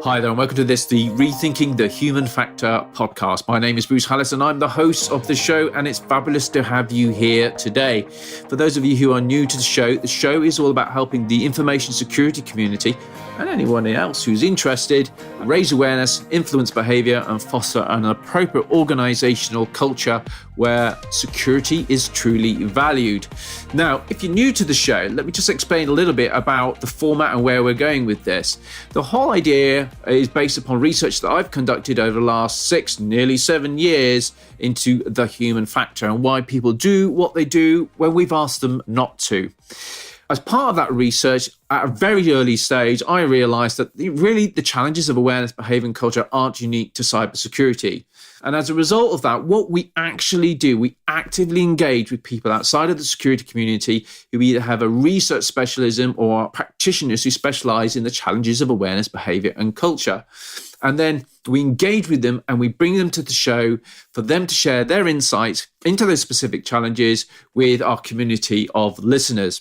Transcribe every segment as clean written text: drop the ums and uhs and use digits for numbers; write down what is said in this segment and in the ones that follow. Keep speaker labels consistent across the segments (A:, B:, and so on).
A: Hi there and welcome to the Rethinking the Human Factor podcast. My name is Bruce Hallis and I'm the host of the show, and it's fabulous to have you here today. For those of you who are new to the show is all about helping the information security community and anyone else who's interested raise awareness, influence behavior, and foster an appropriate organizational culture where security is truly valued. Now, if you're new to the show, let me just explain a little bit about the format and where we're going with this. The whole idea is based upon research that I've conducted over the last nearly 7 years into the human factor and why people do what they do when we've asked them not to. As part of that research, at a very early stage, I realized that really the challenges of awareness, behavior, and culture aren't unique to cybersecurity. And as a result of that, what we actually do, we actively engage with people outside of the security community who either have a research specialism or are practitioners who specialize in the challenges of awareness, behavior, and culture. And then we engage with them and we bring them to the show for them to share their insights into those specific challenges with our community of listeners.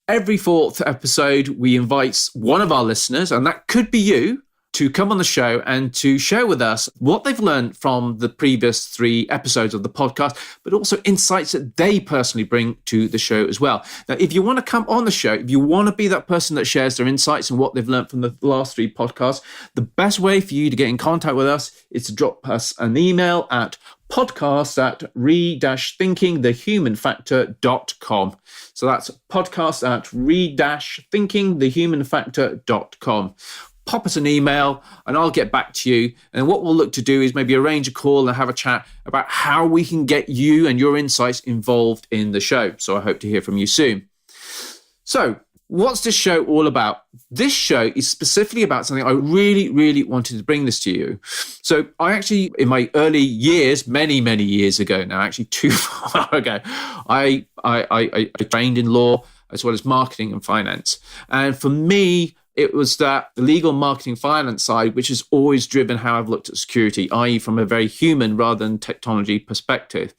A: Every fourth episode, we invite one of our listeners, and that could be you, to come on the show and to share with us what they've learned from the previous 3 episodes of the podcast, but also insights that they personally bring to the show as well. Now, if you want to come on the show, if you want to be that person that shares their insights and what they've learned from the last 3 podcasts, the best way for you to get in contact with us is to drop us an email at podcast@re-thinkingthehumanfactor.com. So that's podcast@re-thinkingthehumanfactor.com. Pop us an email and I'll get back to you. And what we'll look to do is maybe arrange a call and have a chat about how we can get you and your insights involved in the show. So I hope to hear from you soon. So what's this show all about? This show is specifically about something I really wanted to bring this to you. So I actually, in my early years, many years ago now, actually too far ago, I trained in law as well as marketing and finance. And for me, it was that legal marketing finance side, which has always driven how I've looked at security, i.e. from a very human rather than technology perspective.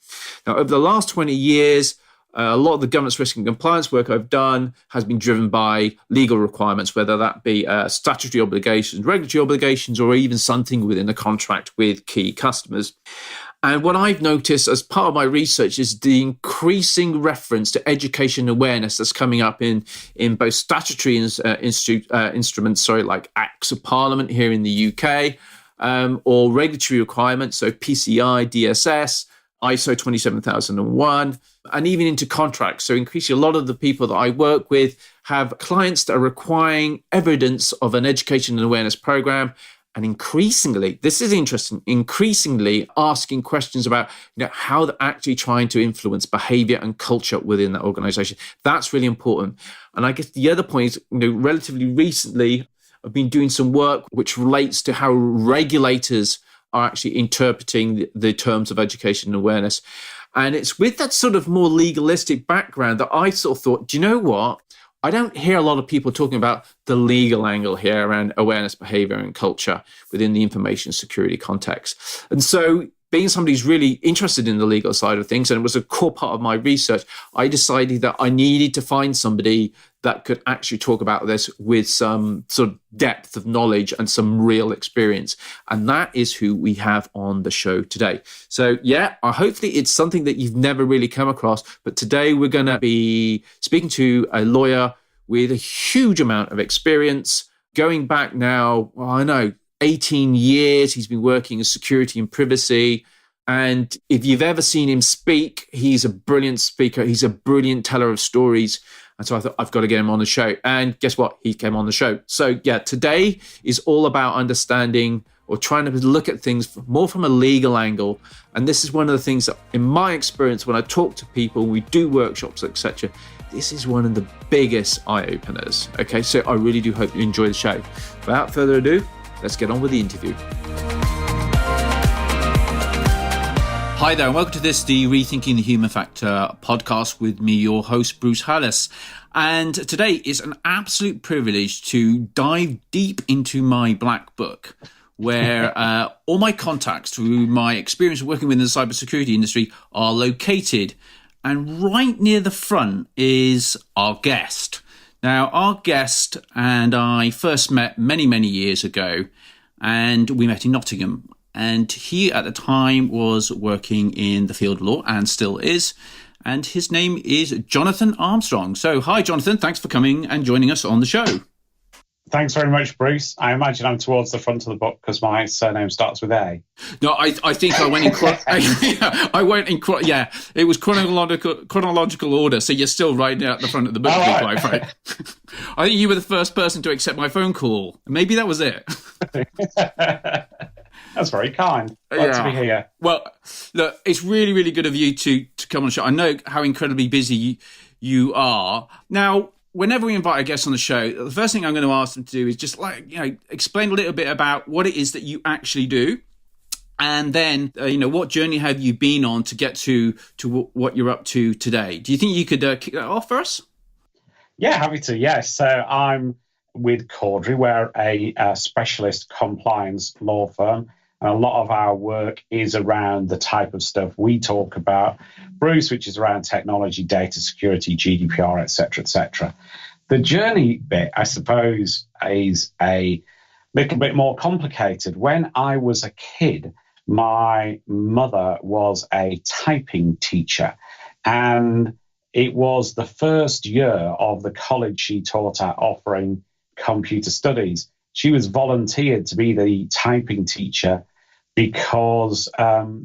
A: Now, over the last 20 years, a lot of the governance risk and compliance work I've done has been driven by legal requirements, whether that be statutory obligations, regulatory obligations, or even something within a contract with key customers. And what I've noticed as part of my research is the increasing reference to education awareness that's coming up in both statutory instruments, like Acts of Parliament here in the UK, or regulatory requirements, so PCI, DSS, ISO 27001, and even into contracts. So increasingly, a lot of the people that I work with have clients that are requiring evidence of an education and awareness program. And increasingly, this is interesting, asking questions about how they're actually trying to influence behavior and culture within that organization. That's really important. And I guess the other point is, relatively recently, I've been doing some work which relates to how regulators are actually interpreting the terms of education and awareness. And it's with that sort of more legalistic background that I sort of thought, do you know what? I don't hear a lot of people talking about the legal angle here around awareness, behavior, and culture within the information security context. And so being somebody who's really interested in the legal side of things, and it was a core part of my research, I decided that I needed to find somebody that could actually talk about this with some sort of depth of knowledge and some real experience. And that is who we have on the show today. So hopefully it's something that you've never really come across. But today we're going to be speaking to a lawyer with a huge amount of experience, going back now, 18 years. He's been working in security and privacy. And if you've ever seen him speak, he's a brilliant speaker. He's a brilliant teller of stories. And so I thought, I've got to get him on the show. And guess what? He came on the show. So today is all about understanding or trying to look at things more from a legal angle. And this is one of the things that, in my experience, when I talk to people, we do workshops, etc., this is one of the biggest eye-openers. Okay, so I really do hope you enjoy the show. Without further ado, let's get on with the interview. Hi there, and welcome to the Rethinking the Human Factor podcast with me, your host, Bruce Hallis. And today is an absolute privilege to dive deep into my black book, where all my contacts through my experience of working within the cybersecurity industry are located. And right near the front is our guest. Now, our guest and I first met many, many years ago, and we met in Nottingham. And he, at the time, was working in the field of law and still is. And his name is Jonathan Armstrong. So, hi, Jonathan. Thanks for coming and joining us on the show.
B: Thanks very much, Bruce. I imagine I'm towards the front of the book because my surname starts with A.
A: No, I think I went in. I went in. Yeah, it was chronological order. So you're still right at the front of the book, to be quite frank. I think you were the first person to accept my phone call. Maybe that was it.
B: That's very kind. Glad to be here.
A: Well, look, it's really, really good of you to come on the show. I know how incredibly busy you are now. Whenever we invite a guest on the show, the first thing I'm going to ask them to do is just explain a little bit about what it is that you actually do. And then, what journey have you been on to get to what you're up to today? Do you think you could kick that off for us?
B: Yeah, happy to. Yes. So I'm with Caudry. We're a specialist compliance law firm. And a lot of our work is around the type of stuff we talk about, Bruce, which is around technology, data security, GDPR, et cetera, et cetera. The journey bit, I suppose, is a little bit more complicated. When I was a kid, my mother was a typing teacher, and it was the first year of the college she taught at offering computer studies. She was volunteered to be the typing teacher because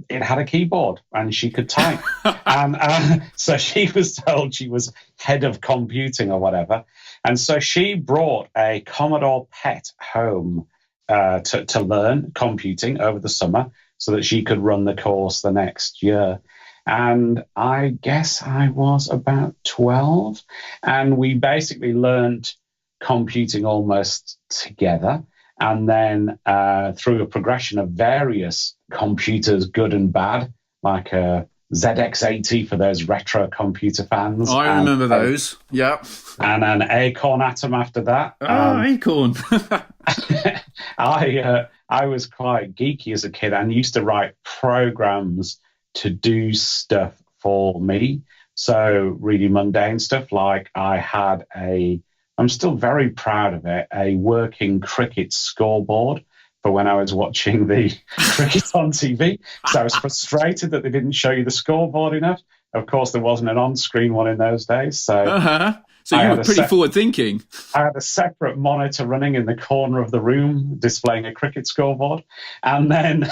B: it had a keyboard and she could type. And so she was told she was head of computing or whatever. And so she brought a Commodore PET home to learn computing over the summer so that she could run the course the next year. And I guess I was about 12. And we basically learned computing almost together, and then through a progression of various computers, good and bad, like a ZX80 for those retro computer fans.
A: Oh, I remember those. Yeah.
B: And an Acorn Atom after that.
A: Acorn.
B: I was quite geeky as a kid and used to write programs to do stuff for me. So really mundane stuff, like I'm still very proud of it, a working cricket scoreboard for when I was watching the cricket on TV. So I was frustrated that they didn't show you the scoreboard enough. Of course, there wasn't an on-screen one in those days. So,
A: So you were pretty forward-thinking.
B: I had a separate monitor running in the corner of the room displaying a cricket scoreboard. And then,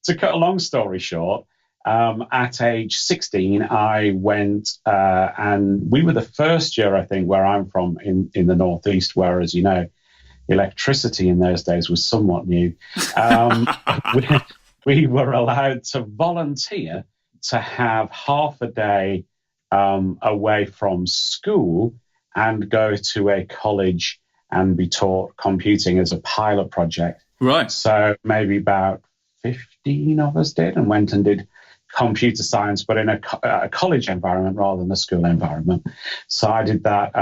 B: to cut a long story short, at age 16, I went and we were the first year, I think, where I'm from in the Northeast, where, as you know, electricity in those days was somewhat new. We were allowed to volunteer to have half a day away from school and go to a college and be taught computing as a pilot project.
A: Right.
B: So maybe about 15 of us did and went and did computer science, but in a college environment rather than a school environment. So I did that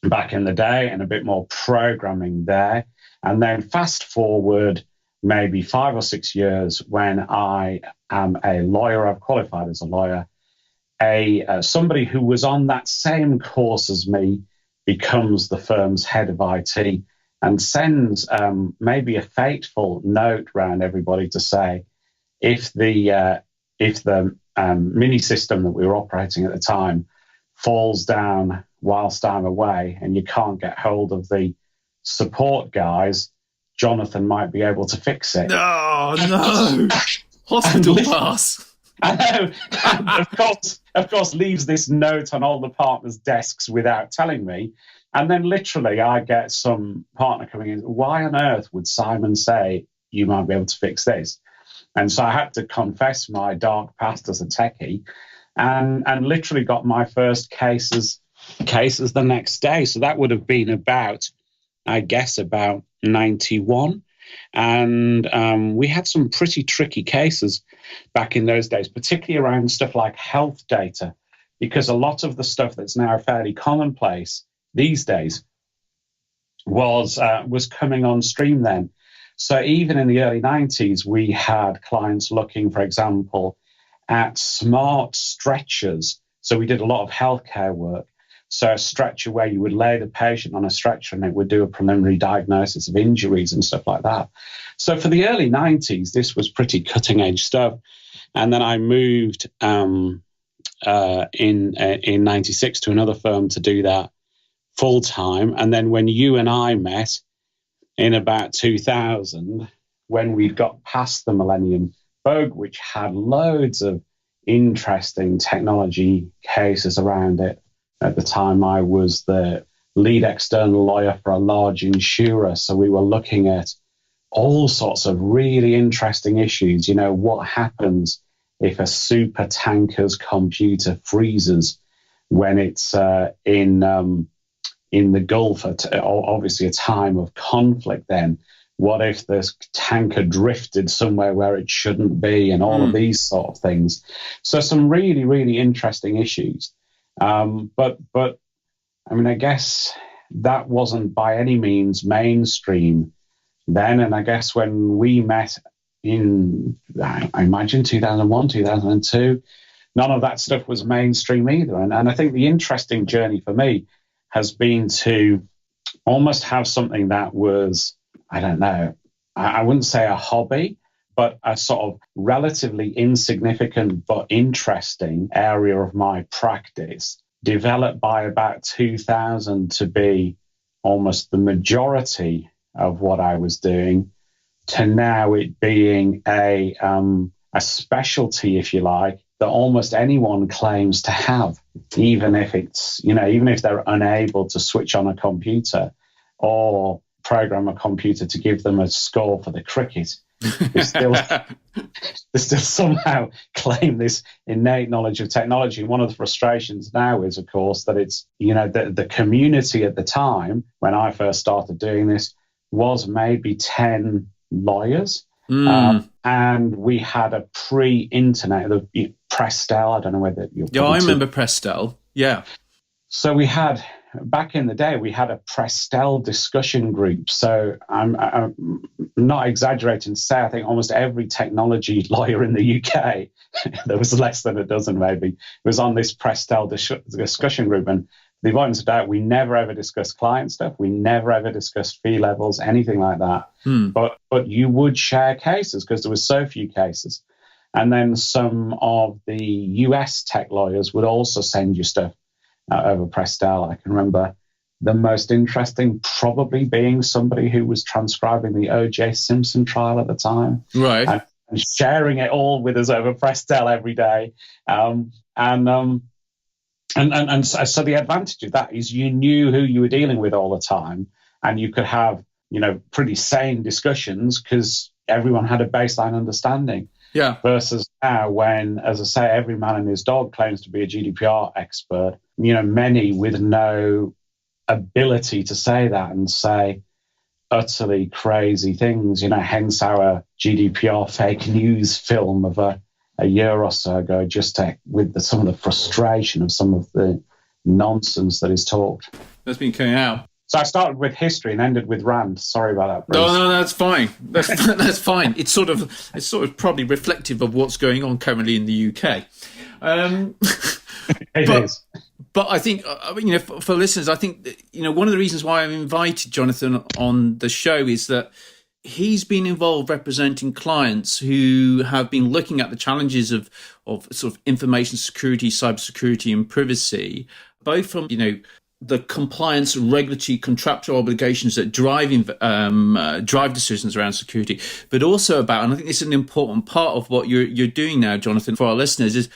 B: back in the day and a bit more programming there. And then fast forward maybe 5 or 6 years when I am a lawyer, I've qualified as a lawyer, somebody who was on that same course as me becomes the firm's head of IT and sends maybe a fateful note around everybody to say, if the mini system that we were operating at the time falls down whilst I'm away and you can't get hold of the support guys, Jonathan might be able to fix it.
A: Oh, no. Hospital pass.
B: I know. And of course, leaves this note on all the partners' desks without telling me. And then literally I get some partner coming in. Why on earth would Simon say you might be able to fix this? And so I had to confess my dark past as a techie and literally got my first cases the next day. So that would have been about 91. And we had some pretty tricky cases back in those days, particularly around stuff like health data, because a lot of the stuff that's now fairly commonplace these days was coming on stream then. So even in the early 90s, we had clients looking, for example, at smart stretchers. So we did a lot of healthcare work. So a stretcher where you would lay the patient on a stretcher and it would do a preliminary diagnosis of injuries and stuff like that. So for the early 90s, this was pretty cutting edge stuff. And then I moved in 96 to another firm to do that full time. And then when you and I met in about 2000, when we'd got past the Millennium Bug, which had loads of interesting technology cases around it. At the time, I was the lead external lawyer for a large insurer. So we were looking at all sorts of really interesting issues. You know, what happens if a super tanker's computer freezes when it's in the Gulf, obviously a time of conflict then? What if this tanker drifted somewhere where it shouldn't be, and all of these sort of things? So some really, really interesting issues. But I mean, I guess that wasn't by any means mainstream then. And I guess when we met in, I imagine 2001, 2002, none of that stuff was mainstream either. And I think the interesting journey for me has been to almost have something that was, I don't know, I wouldn't say a hobby, but a sort of relatively insignificant but interesting area of my practice, developed by about 2000 to be almost the majority of what I was doing, to now it being a specialty, if you like, that almost anyone claims to have, even if it's, you know, even if they're unable to switch on a computer or program a computer to give them a score for the cricket. They still somehow claim this innate knowledge of technology. And one of the frustrations now is, of course, that it's, you know, the community at the time when I first started doing this was maybe 10 lawyers. And we had a pre-internet, the Prestel. I don't know whether you're...
A: Yeah, I remember Prestel. Yeah.
B: So we had... Back in the day, we had a Prestel discussion group. So I'm not exaggerating to say, I think almost every technology lawyer in the UK, there was less than a dozen maybe, was on this Prestel discussion group. And the avoidance of doubt, we never ever discussed client stuff. We never ever discussed fee levels, anything like that. But you would share cases because there were so few cases. And then some of the US tech lawyers would also send you stuff over Prestel. I can remember the most interesting probably being somebody who was transcribing the O.J. Simpson trial at the time.
A: Right.
B: And sharing it all with us over Prestel every day. And so the advantage of that is you knew who you were dealing with all the time, and you could have, you know, pretty sane discussions because everyone had a baseline understanding.
A: Yeah.
B: Versus now when, as I say, every man and his dog claims to be a GDPR expert, you know, many with no ability to say that and say utterly crazy things, you know, hence our GDPR fake news film of a year or so ago, just with some of the frustration of some of the nonsense that is talked.
A: That's been coming out.
B: So I started with history and ended with Rand. Sorry about that, Bruce.
A: No, that's fine. That's fine. It's sort of probably reflective of what's going on currently in the UK.
B: It is.
A: But I think, you know, for listeners, I think, you know, one of the reasons why I've invited Jonathan on the show is that he's been involved representing clients who have been looking at the challenges of sort of information security, cybersecurity, and privacy, both from, you know, the compliance, regulatory, contractual obligations that drive decisions around security, but also about, and I think this is an important part of what you're doing now, Jonathan, for our listeners, is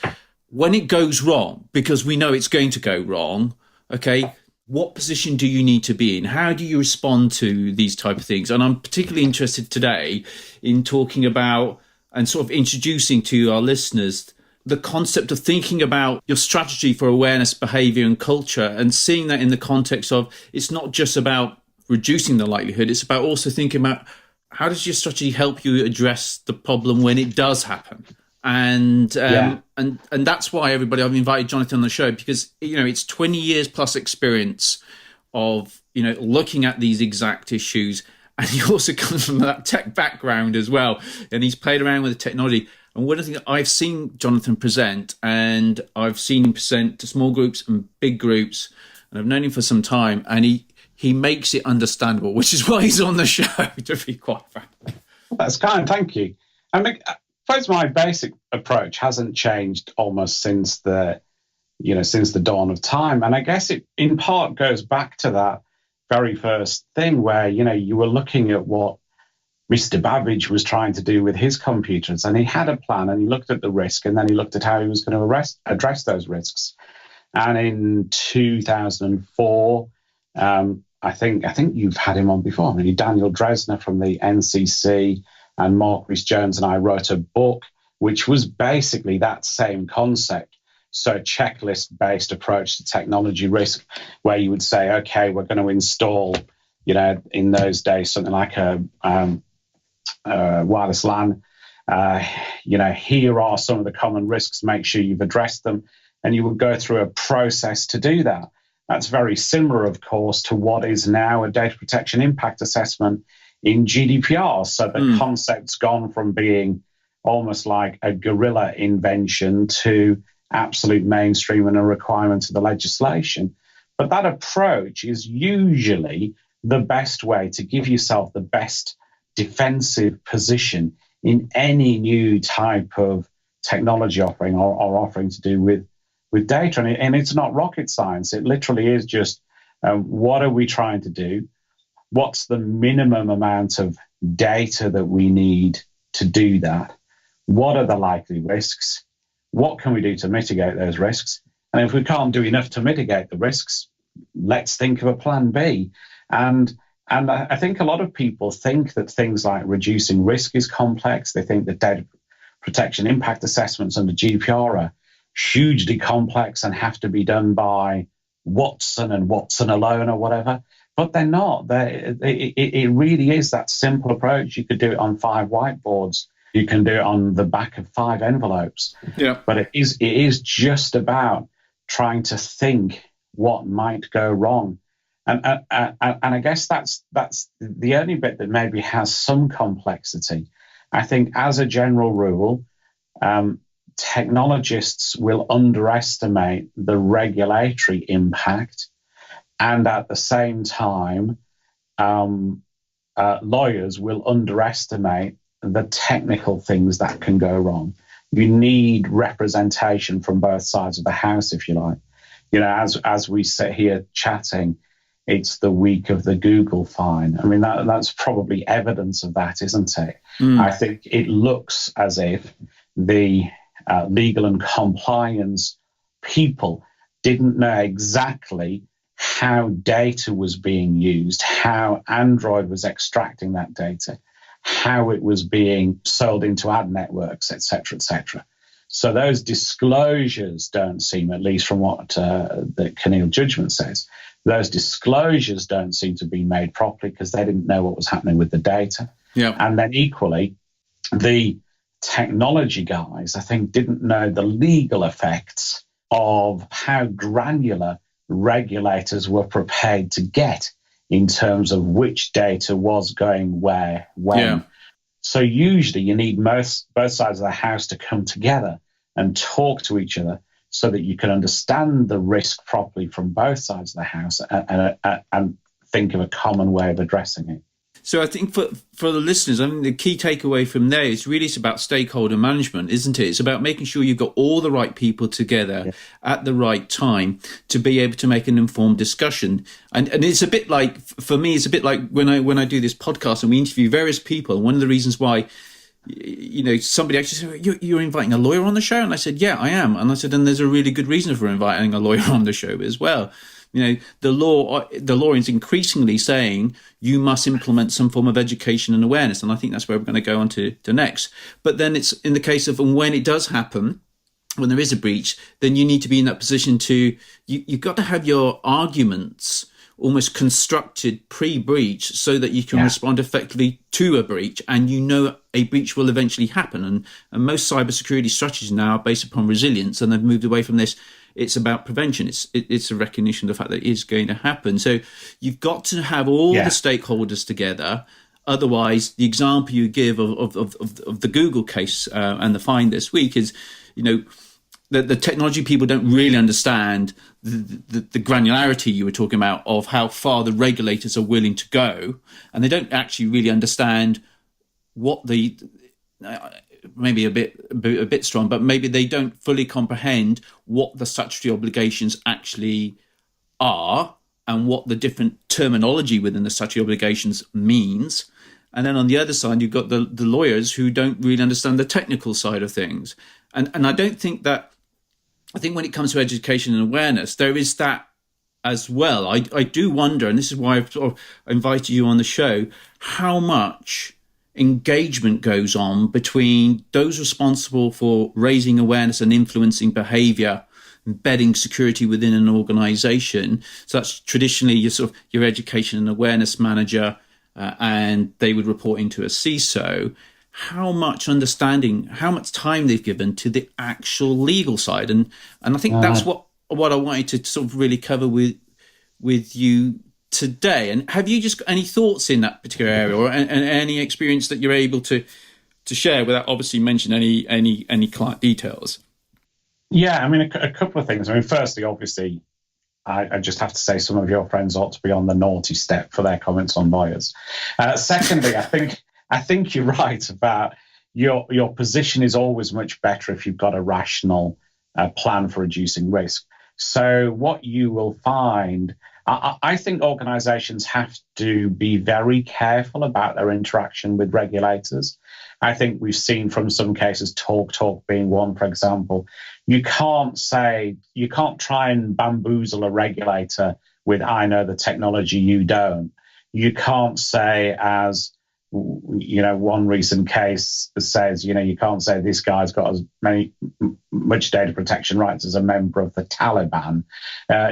A: when it goes wrong, because we know it's going to go wrong, okay, what position do you need to be in? How do you respond to these type of things? And I'm particularly interested today in talking about and sort of introducing to our listeners the concept of thinking about your strategy for awareness, behavior, and culture, and seeing that in the context of it's not just about reducing the likelihood, it's about also thinking about how does your strategy help you address the problem when it does happen. And that's why everybody, I've invited Jonathan on the show, because, you know, it's 20 years plus experience of, you know, looking at these exact issues. And he also comes from that tech background as well. And he's played around with the technology. And one of the things I've seen Jonathan present, and I've seen him present to small groups and big groups, and I've known him for some time, and he makes it understandable, which is why he's on the show, to be quite frank.
B: That's kind. Thank you. I mean, I suppose my basic approach hasn't changed almost since the dawn of time, and I guess it in part goes back to that very first thing where you were looking at what Mr. Babbage was trying to do with his computers, and he had a plan, and he looked at the risk, and then he looked at how he was going to address those risks. And in 2004, I think you've had him on before. I mean, Daniel Dresner from the NCC and Mark Rhys-Jones and I wrote a book which was basically that same concept. So a checklist-based approach to technology risk, where you would say, okay, we're going to install, in those days, something like a wireless LAN. Here are some of the common risks. Make sure you've addressed them. And you would go through a process to do that. That's very similar, of course, to what is now a data protection impact assessment in GDPR. So the concept's gone from being almost like a guerrilla invention to absolute mainstream and a requirement of the legislation. But that approach is usually the best way to give yourself the best defensive position in any new type of technology offering or offering to do with data. And it's not rocket science. It literally is just what are we trying to do? What's the minimum amount of data that we need to do that? What are the likely risks? What can we do to mitigate those risks? And if we can't do enough to mitigate the risks, let's think of a plan B. And I think a lot of people think that things like reducing risk is complex. They think that data protection impact assessments under GDPR are hugely complex and have to be done by Watson and Watson alone or whatever. But they're not. It really is that simple approach. You could do it on 5 whiteboards. You can do it on the back of 5 envelopes. Yeah. But it is just about trying to think what might go wrong. And I guess that's the only bit that maybe has some complexity. I think as a general rule, technologists will underestimate the regulatory impact, and at the same time, lawyers will underestimate the technical things that can go wrong. You need representation from both sides of the house, if you like. As we sit here chatting, it's the week of the Google fine. I mean, that's probably evidence of that, isn't it? I think it looks as if the legal and compliance people didn't know exactly how data was being used, how Android was extracting that data, how it was being sold into ad networks, etc., etc. So those disclosures don't seem, at least from what the Keneal judgment says, those disclosures don't seem to be made properly because they didn't know what was happening with the data. Yeah. And then equally, the technology guys, I think, didn't know the legal effects of how granular regulators were prepared to get in terms of which data was going where, when. Yeah. So usually you need both sides of the house to come together and talk to each other so that you can understand the risk properly from both sides of the house and think of a common way of addressing it.
A: So I think for the listeners, I mean, the key takeaway from there is really it's about stakeholder management, isn't it? It's about making sure you've got all the right people together at the right time to be able to make an informed discussion. And it's a bit like, for me, it's a bit like when I do this podcast and we interview various people. One of the reasons why, somebody actually said, you're inviting a lawyer on the show? And I said, yeah, I am. And I said, and there's a really good reason for inviting a lawyer on the show as well. The law is increasingly saying you must implement some form of education and awareness. And I think that's where we're going to go on to next. But then it's in the case of when it does happen, when there is a breach, then you need to be in that position you've got to have your arguments almost constructed pre-breach so that you can respond effectively to a breach, and a breach will eventually happen. And most cybersecurity strategies now are based upon resilience, and they've moved away from this. It's about prevention. It's a recognition of the fact that it is going to happen. So you've got to have all the stakeholders together. Otherwise, the example you give of the Google case and the fine this week is, the technology people don't really understand the granularity you were talking about of how far the regulators are willing to go, and they don't actually really understand what the maybe a bit strong, but maybe they don't fully comprehend what the statutory obligations actually are and what the different terminology within the statutory obligations means. And then on the other side, you've got the lawyers who don't really understand the technical side of things. And I don't think that, I think when it comes to education and awareness, there is that as well. I do wonder, and this is why I've sort of invited you on the show, how much engagement goes on between those responsible for raising awareness and influencing behaviour, embedding security within an organisation. So that's traditionally your education and awareness manager, and they would report into a CISO. How much understanding, how much time they've given to the actual legal side, and I think that's what I wanted to sort of really cover with you today. And have you just got any thoughts in that particular area, or and any experience that you're able to share without obviously mentioning any client details?
B: Yeah, I mean, a couple of things. I mean, firstly, obviously, I just have to say some of your friends ought to be on the naughty step for their comments on lawyers. Secondly, I think you're right about your position is always much better if you've got a rational plan for reducing risk. So what you will find, I think organizations have to be very careful about their interaction with regulators. I think we've seen from some cases, talk being one, for example. You can't try and bamboozle a regulator with, I know the technology, you don't. You can't say, as one recent case says, you can't say this guy's got as much data protection rights as a member of the Taliban.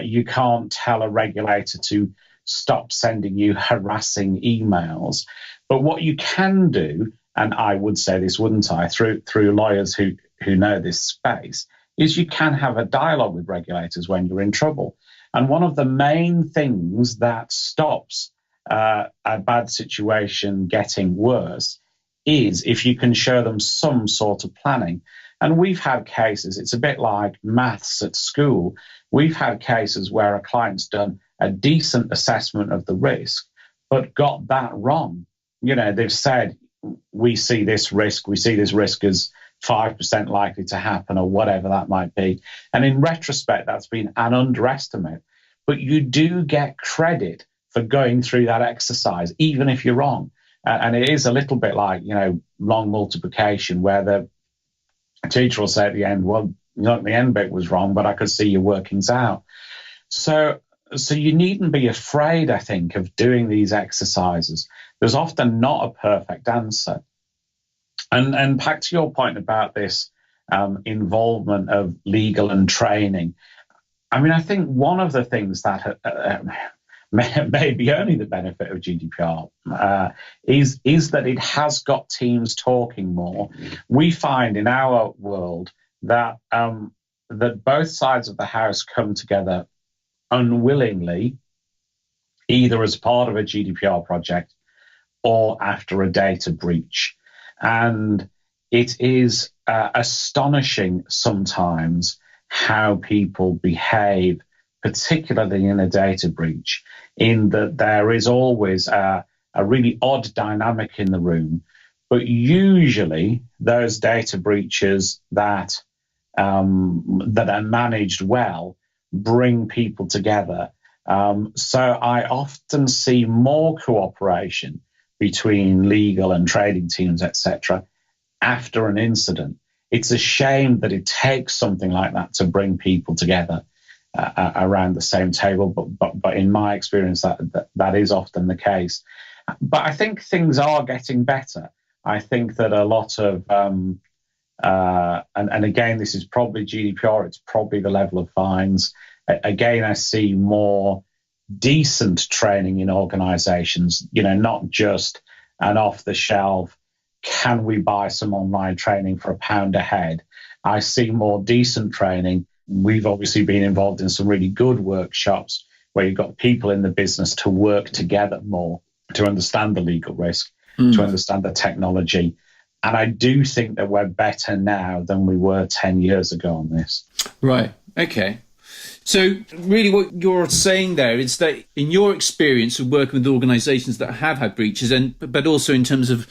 B: You can't tell a regulator to stop sending you harassing emails. But what you can do, and I would say this, wouldn't I, through lawyers who know this space, is you can have a dialogue with regulators when you're in trouble. And one of the main things that stops a bad situation getting worse is if you can show them some sort of planning. And we've had cases, it's a bit like maths at school. We've had cases where a client's done a decent assessment of the risk, but got that wrong. They've said, we see this risk as 5% likely to happen, or whatever that might be. And in retrospect, that's been an underestimate. But you do get credit for going through that exercise, even if you're wrong. And it is a little bit like, long multiplication, where the teacher will say at the end, well, the end bit was wrong, but I could see your workings out. So you needn't be afraid, I think, of doing these exercises. There's often not a perfect answer. And back to your point about this involvement of legal and training, I mean, I think one of the things that may be only the benefit of GDPR is that it has got teams talking more. We find in our world that that both sides of the house come together unwillingly, either as part of a GDPR project or after a data breach. And it is astonishing sometimes how people behave, particularly in a data breach, in that there is always a really odd dynamic in the room. But usually those data breaches that are managed well bring people together. So I often see more cooperation between legal and trading teams, etc., after an incident. It's a shame that it takes something like that to bring people together around the same table, but in my experience, that is often the case. But I think things are getting better. I think that a lot of, and again, this is probably GDPR, it's probably the level of fines. Again, I see more decent training in organizations, not just an off-the-shelf, can we buy some online training for £1 a head? I see more decent training. We've obviously been involved in some really good workshops where you've got people in the business to work together more, to understand the legal risk, to understand the technology, I do think that we're better now than we were 10 years ago on this.
A: Right. Okay. So really what you're saying there is that in your experience of working with organisations that have had breaches, but also in terms of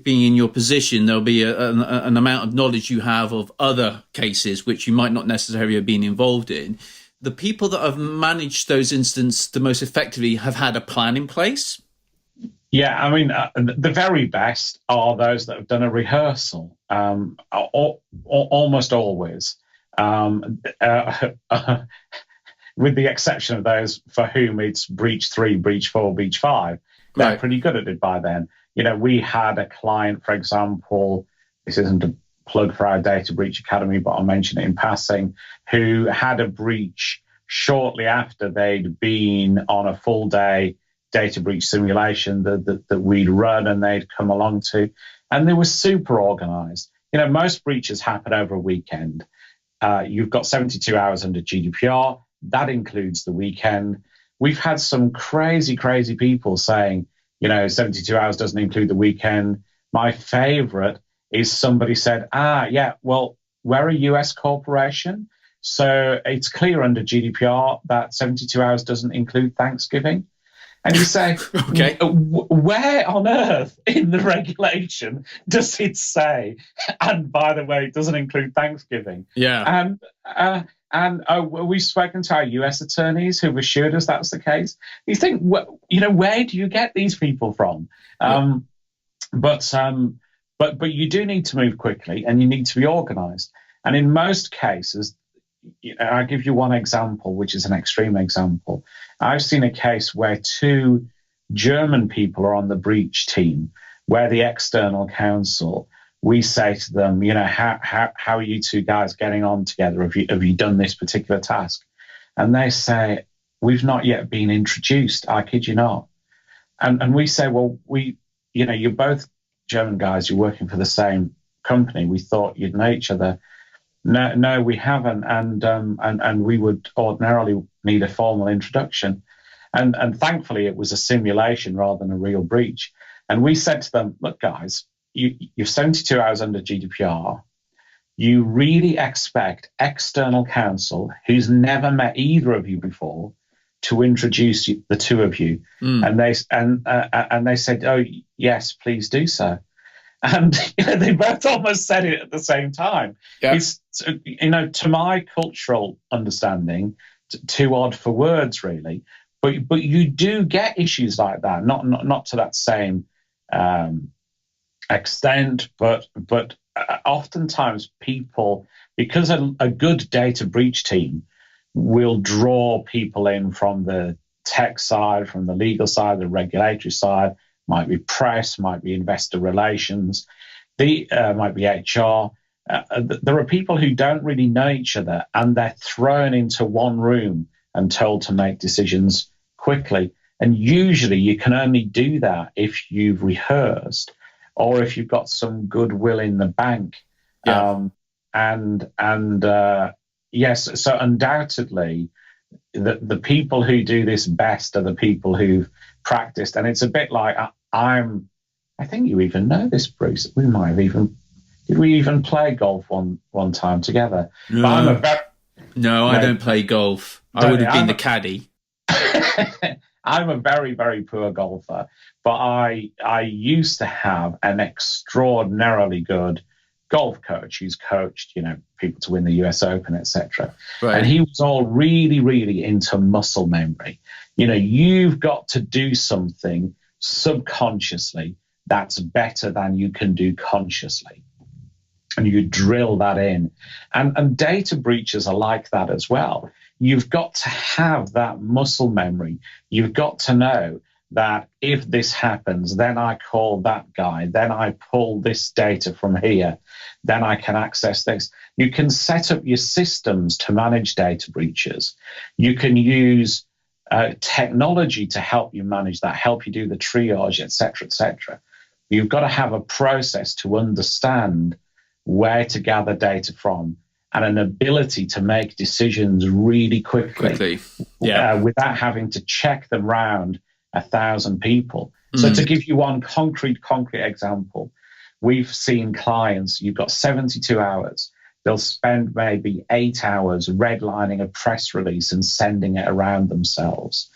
A: being in your position, there'll be an amount of knowledge you have of other cases which you might not necessarily have been involved in. The people that have managed those incidents the most effectively have had a plan in place?
B: Yeah, I mean, the very best are those that have done a rehearsal, almost always. With the exception of those for whom it's breach 3, breach 4, breach 5, they're pretty good at it by then. We had a client, for example, this isn't a plug for our Data Breach Academy, but I'll mention it in passing, who had a breach shortly after they'd been on a full day data breach simulation that we'd run and they'd come along to, and they were super organized. Most breaches happen over a weekend. You've got 72 hours under GDPR. That includes the weekend. We've had some crazy people saying, 72 hours doesn't include the weekend. My favorite is somebody said, yeah, well, we're a US corporation, so it's clear under GDPR that 72 hours doesn't include Thanksgiving. And you say, okay, where on earth in the regulation does it say? And by the way, it doesn't include Thanksgiving.
A: Yeah.
B: And we've spoken to our US attorneys who've assured us that's the case. You think, where do you get these people from? But you do need to move quickly and you need to be organized. And in most cases, I'll give you one example, which is an extreme example. I've seen a case where 2 German people are on the breach team, where the external counsel, we say to them, how are you 2 guys getting on together? Have you done this particular task? And they say, we've not yet been introduced. I kid you not. And we say, well, you're both German guys. You're working for the same company. We thought you'd know each other. No, we haven't, and we would ordinarily need a formal introduction, and thankfully it was a simulation rather than a real breach. And we said to them, look, guys, you're 72 hours under GDPR. You really expect external counsel who's never met either of you before to introduce the 2 of you, and they said, oh yes, please do so. And they both almost said it at the same time. Yeah. It's, to my cultural understanding, too odd for words, really. But you do get issues like that, not to that same extent, but oftentimes people, because a good data breach team will draw people in from the tech side, from the legal side, the regulatory side. Might be press, might be investor relations, might be HR. There are people who don't really know each other and they're thrown into one room and told to make decisions quickly. And usually you can only do that if you've rehearsed or if you've got some goodwill in the bank. Yeah. Yes, so undoubtedly the people who do this best are the people who've practiced. And it's a bit like, I think you even know this, Bruce. Did we even play golf one time together?
A: No, I don't play golf. I would have been the caddy.
B: I'm a very, very poor golfer, but I used to have an extraordinarily good golf coach who's coached, people to win the US Open, etc. Right. And he was all really, really into muscle memory. You've got to do something subconsciously that's better than you can do consciously. And you drill that in. And data breaches are like that as well. You've got to have that muscle memory. You've got to know that if this happens, then I call that guy, then I pull this data from here, then I can access this. You can set up your systems to manage data breaches. You can use technology to help you manage that, help you do the triage, etc., etc. You've got to have a process to understand where to gather data from and an ability to make decisions really quickly. Yeah. Without having to check them round 1,000 people. So to give you one concrete example, We've seen clients, you've got 72 hours. They'll spend maybe 8 hours redlining a press release and sending it around themselves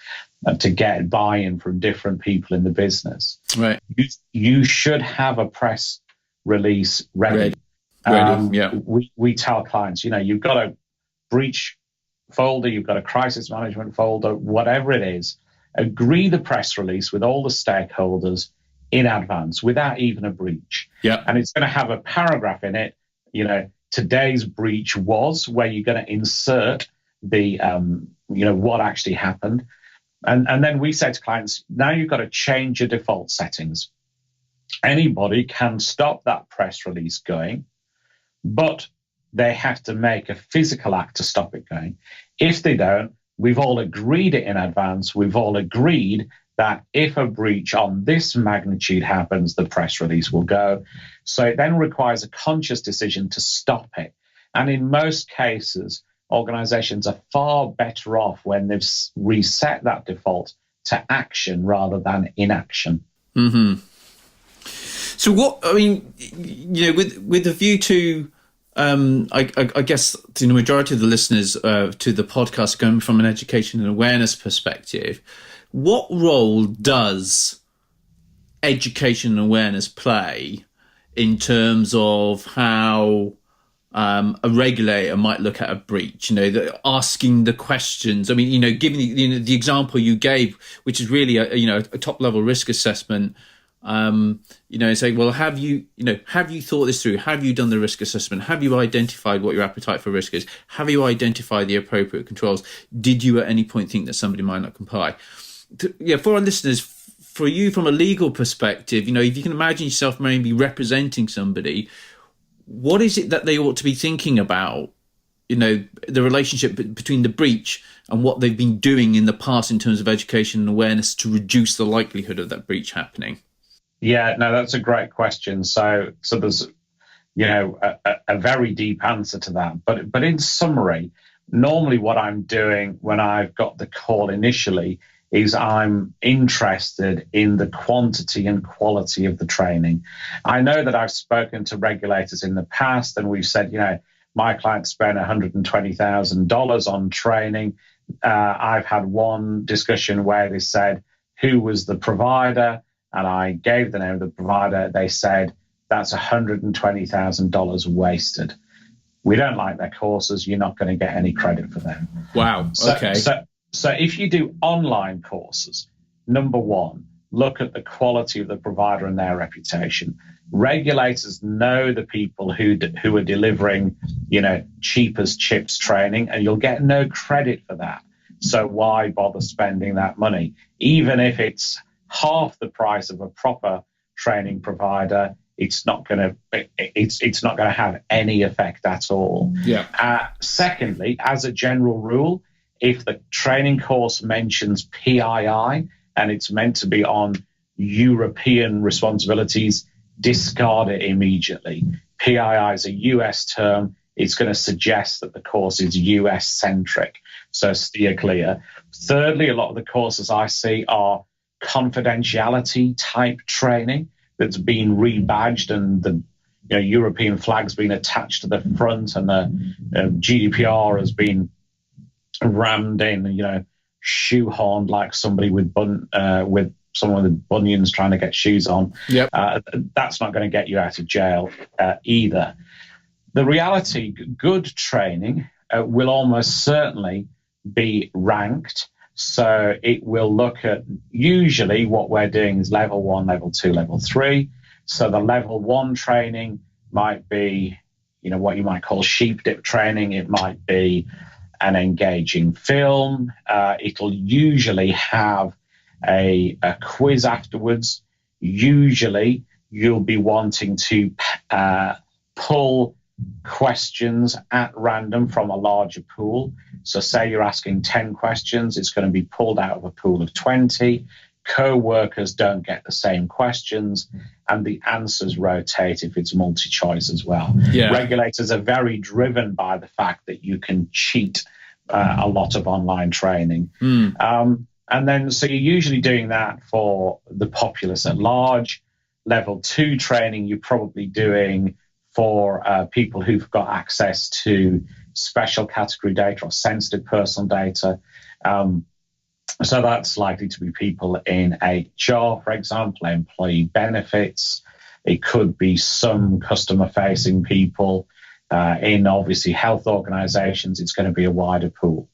B: to get buy-in from different people in the business.
A: Right.
B: You should have a press release ready.
A: Yeah.
B: We tell clients, you've got a breach folder, you've got a crisis management folder, whatever it is. Agree the press release with all the stakeholders in advance without even a breach.
A: Yeah.
B: And it's going to have a paragraph in it, today's breach was, where you're going to insert the, what actually happened. And then we say to clients, now you've got to change your default settings. Anybody can stop that press release going, but they have to make a physical act to stop it going. If they don't, we've all agreed it in advance. We've all agreed that if a breach on this magnitude happens, the press release will go. So it then requires a conscious decision to stop it. And in most cases, organizations are far better off when they've reset that default to action rather than inaction.
A: Mm-hmm. So with a view to, I guess the majority of the listeners to the podcast going from an education and awareness perspective, what role does education and awareness play in terms of how a regulator might look at a breach? Asking the questions. I mean, giving the example you gave, which is really a top level risk assessment. Say, well, have you thought this through? Have you done the risk assessment? Have you identified what your appetite for risk is? Have you identified the appropriate controls? Did you at any point think that somebody might not comply? For our listeners, for you from a legal perspective, if you can imagine yourself maybe representing somebody, what is it that they ought to be thinking about, the relationship between the breach and what they've been doing in the past in terms of education and awareness to reduce the likelihood of that breach happening?
B: Yeah, no, that's a great question. So there's, a very deep answer to that. But in summary, normally what I'm doing when I've got the call initially is I'm interested in the quantity and quality of the training. I know that I've spoken to regulators in the past and we've said, my client spent $120,000 on training. I've had one discussion where they said, who was the provider? And I gave the name of the provider. They said, that's $120,000 wasted. We don't like their courses. You're not going to get any credit for them.
A: Wow. Okay.
B: So if you do online courses, number one, look at the quality of the provider and their reputation. Regulators know the people who are delivering, cheap as chips training, and you'll get no credit for that. So why bother spending that money? Even if it's half the price of a proper training provider, it's not going to have any effect at all.
A: Yeah.
B: Secondly, as a general rule, if the training course mentions PII and it's meant to be on European responsibilities, discard it immediately. PII is a US term. It's going to suggest that the course is US centric. So steer clear. Thirdly, a lot of the courses I see are confidentiality type training that's been rebadged and the European flag's been attached to the front and the GDPR has been rammed in, shoehorned like somebody with someone with bunions trying to get shoes on.
A: Yep.
B: That's not going to get you out of jail either. The reality, good training will almost certainly be ranked. So it will look at, usually what we're doing is level 1, level 2, level 3. So the level 1 training might be, what you might call sheep dip training. It might be an engaging film. It'll usually have a quiz afterwards. Usually you'll be wanting to pull questions at random from a larger pool. So say you're asking 10 questions, it's going to be pulled out of a pool of 20. Co-workers don't get the same questions, and the answers rotate if it's multi-choice as well.
A: Yeah.
B: Regulators are very driven by the fact that you can cheat a lot of online training. And then, so you're usually doing that for the populace at large. level 2 training you're probably doing for people who've got access to special category data or sensitive personal data. So that's likely to be people in HR, for example, employee benefits. It could be some customer-facing people. In obviously health organizations, it's going to be a wider pool.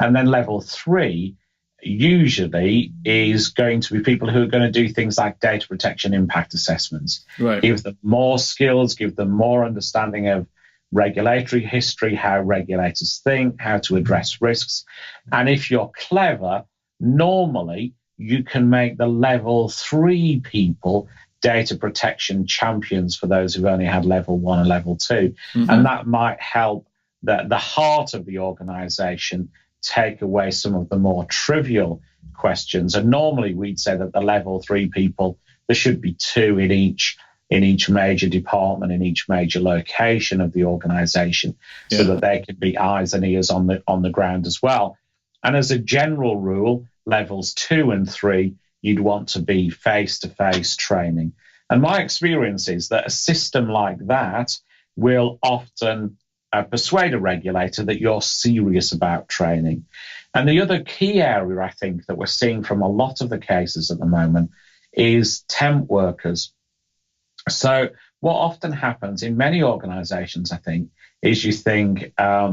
B: And then level 3 usually is going to be people who are going to do things like data protection impact assessments.
A: Right.
B: Give them more skills, give them more understanding of regulatory history, how regulators think, how to address risks. And if you're clever, normally you can make the level 3 people data protection champions for those who've only had level 1 and level 2. Mm-hmm. And that might help the heart of the organization take away some of the more trivial questions. And normally we'd say that the level 3 people, there should be 2 in each major department, in each major location of the organization, so that they can be eyes and ears on the ground as well. And as a general rule, levels 2 and 3, you'd want to be face-to-face training. And my experience is that a system like that will often persuade a regulator that you're serious about training. And the other key area, I think, that we're seeing from a lot of the cases at the moment is temp workers. So what often happens in many organizations, I think, is you think a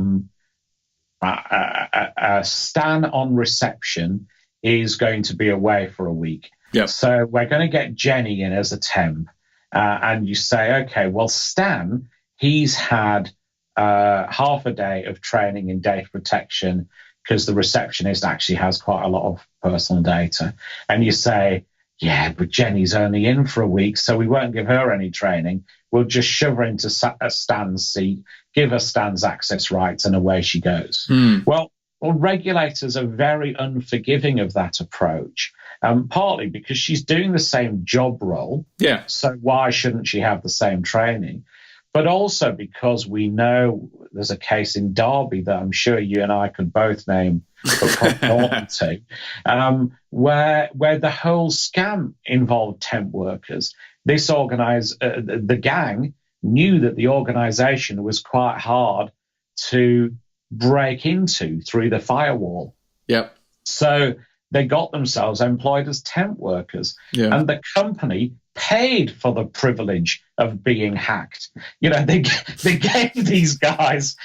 B: Stan on reception is going to be away for a week.
A: Yep.
B: So we're going to get Jenny in as a temp. And you say, okay, well, Stan, he's had half a day of training in data protection because the receptionist actually has quite a lot of personal data. And you say, yeah, but Jenny's only in for a week, so we won't give her any training. We'll just shove her into a Stan's seat, give her Stan's access rights, and away she goes. Well, regulators are very unforgiving of that approach, partly because she's doing the same job role. Yeah. So why shouldn't she have the same training? But also because we know there's a case in Derby that I'm sure you and I could both name, but probably oughtn't to, where the whole scam involved temp workers. This the gang knew that the organisation was quite hard to break into through the firewall. Yep. So they got themselves employed as temp workers, and the company paid for the privilege of being hacked. You know, they gave these guys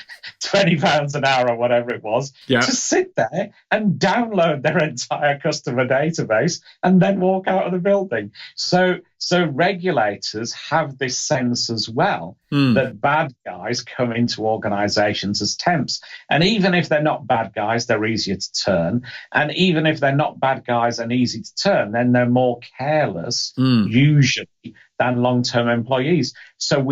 B: £20 an hour or whatever it was to sit there and download their entire customer database and then walk out of the building. So regulators have this sense as well that bad guys come into organizations as temps. And even if they're not bad guys, they're easier to turn. And even if they're not bad guys and easy to turn, then they're more careless, usually, than long-term employees. So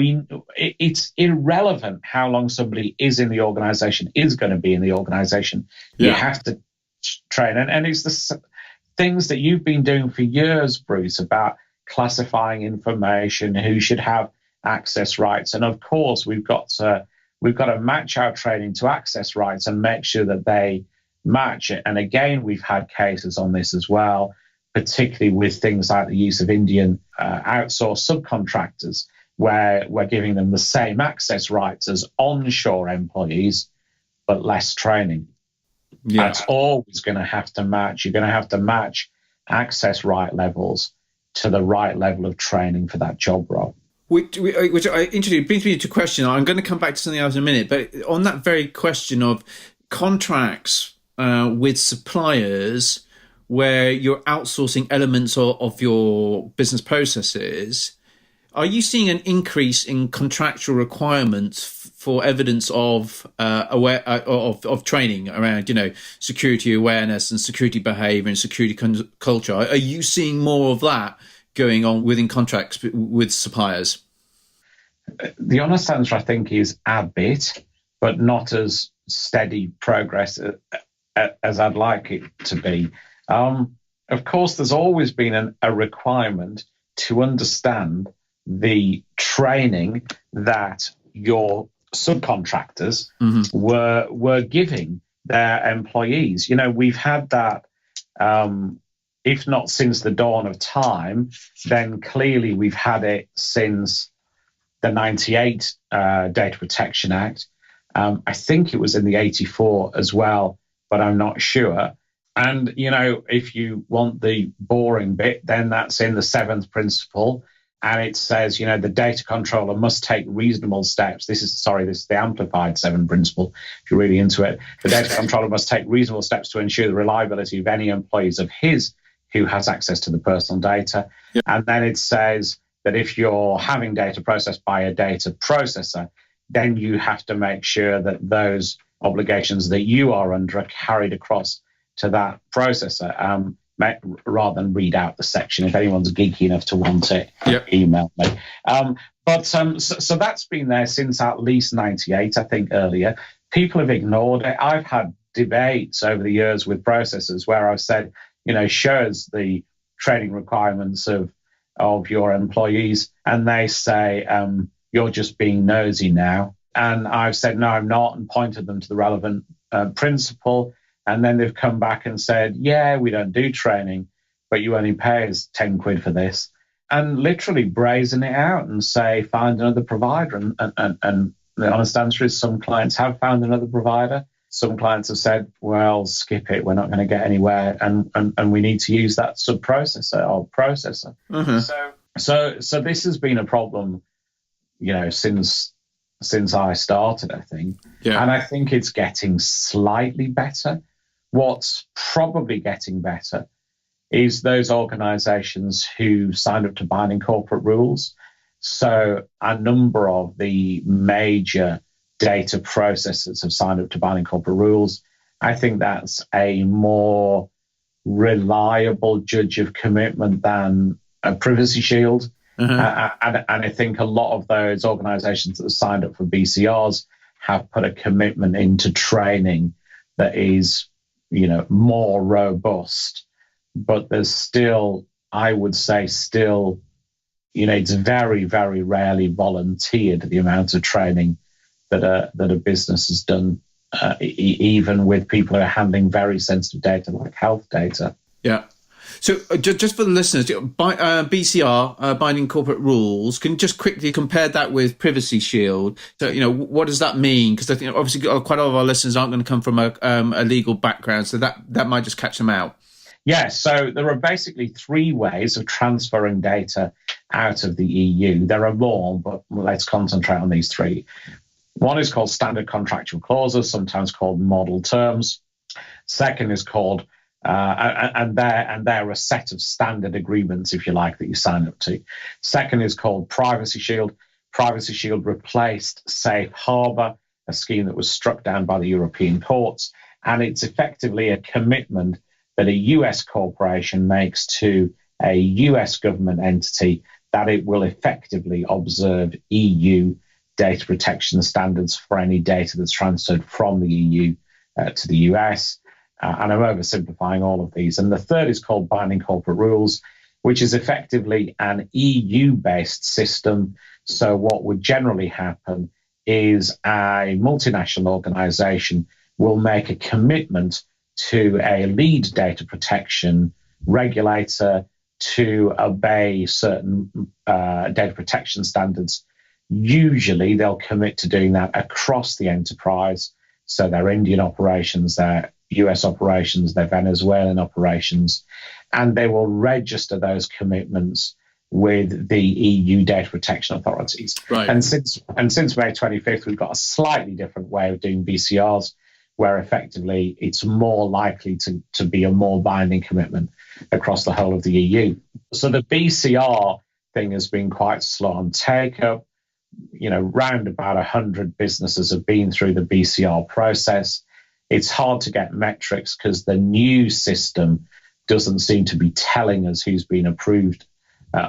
B: it's irrelevant how long somebody is in the organization, is going to be in the organization. You have to train. And it's the things that you've been doing for years, Bruce, about classifying information, who should have access rights. And of course, we've got to match our training to access rights and make sure that they match it. And again, we've had cases on this as well, particularly with things like the use of Indian outsourced subcontractors, where we're giving them the same access rights as onshore employees, but less training. That's always going to have to match. You're going to have to match access right levels to the right level of training for that job role.
A: Which brings me to a question. I'm going to come back to something else in a minute, but on that very question of contracts with suppliers, where you're outsourcing elements of your business processes, are you seeing an increase in contractual requirements for evidence of training around, security awareness and security behaviour and security culture? Are you seeing more of that going on within contracts with suppliers?
B: The honest answer, I think, is a bit, but not as steady progress as I'd like it to be. Of course, there's always been a requirement to understand the training that your subcontractors were giving their employees. We've had that if not since the dawn of time, then clearly we've had it since the 98 Data Protection Act. I think it was in the 84 as well, but I'm not sure. And, if you want the boring bit, then that's in the 7th principle. And it says, the data controller must take reasonable steps. This is the amplified 7th principle, if you're really into it. The data controller must take reasonable steps to ensure the reliability of any employees of his who has access to the personal data. Yep. And then it says that if you're having data processed by a data processor, then you have to make sure that those obligations that you are under are carried across to that processor, rather than read out the section. If anyone's geeky enough to want it, yep, email me. So that's been there since at least 98, I think earlier. People have ignored it. I've had debates over the years with processors where I've said, show us the training requirements of your employees, and they say, you're just being nosy now. And I've said, no, I'm not, and pointed them to the relevant principle. And then they've come back and said, yeah, we don't do training, but you only pay us 10 quid for this. And literally brazen it out and say, find another provider. And the honest answer is some clients have found another provider. Some clients have said, well, skip it. We're not going to get anywhere. And we need to use that sub-processor or processor. Mm-hmm. So this has been a problem, since I started, I think. Yeah. And I think it's getting slightly better. What's probably getting better is those organizations who signed up to binding corporate rules. So a number of the major data processors have signed up to binding corporate rules. I think that's a more reliable judge of commitment than a privacy shield. Mm-hmm. And I think a lot of those organizations that have signed up for BCRs have put a commitment into training that is, more robust. But there's still, I would say, it's very, very rarely volunteered, the amount of training that a business has done, even with people who are handling very sensitive data like health data.
A: Yeah. So just for the listeners, BCR, Binding Corporate Rules, can you just quickly compare that with Privacy Shield? So, what does that mean? Because I think obviously quite a lot of our listeners aren't going to come from a legal background, so that might just catch them out.
B: Yeah, so there are basically 3 ways of transferring data out of the EU. There are more, but let's concentrate on these 3. One is called standard contractual clauses, sometimes called model terms. Second is called and they're a set of standard agreements, if you like, that you sign up to. Second is called Privacy Shield. Privacy Shield replaced Safe Harbor, a scheme that was struck down by the European courts, and it's effectively a commitment that a US corporation makes to a US government entity that it will effectively observe EU data protection standards for any data that's transferred from the EU to the US. And I'm oversimplifying all of these. And the third is called Binding Corporate Rules, which is effectively an EU-based system. So what would generally happen is a multinational organization will make a commitment to a lead data protection regulator to obey certain data protection standards. Usually they'll commit to doing that across the enterprise. So their Indian operations, their US operations, their Venezuelan operations, and they will register those commitments with the EU data protection authorities. Right. And since May 25th, we've got a slightly different way of doing BCRs, where effectively it's more likely to be a more binding commitment across the whole of the EU. So the BCR thing has been quite slow on take-up. Round about 100 businesses have been through the BCR process. It's hard to get metrics because the new system doesn't seem to be telling us who's been approved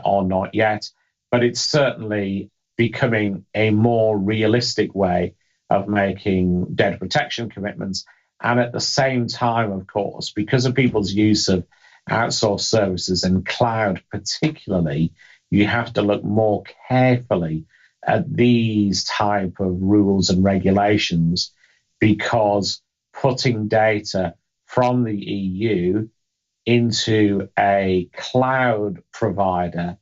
B: or not yet. But it's certainly becoming a more realistic way of making data protection commitments. And at the same time, of course, because of people's use of outsourced services and cloud particularly, you have to look more carefully at these type of rules and regulations, because putting data from the EU into a cloud provider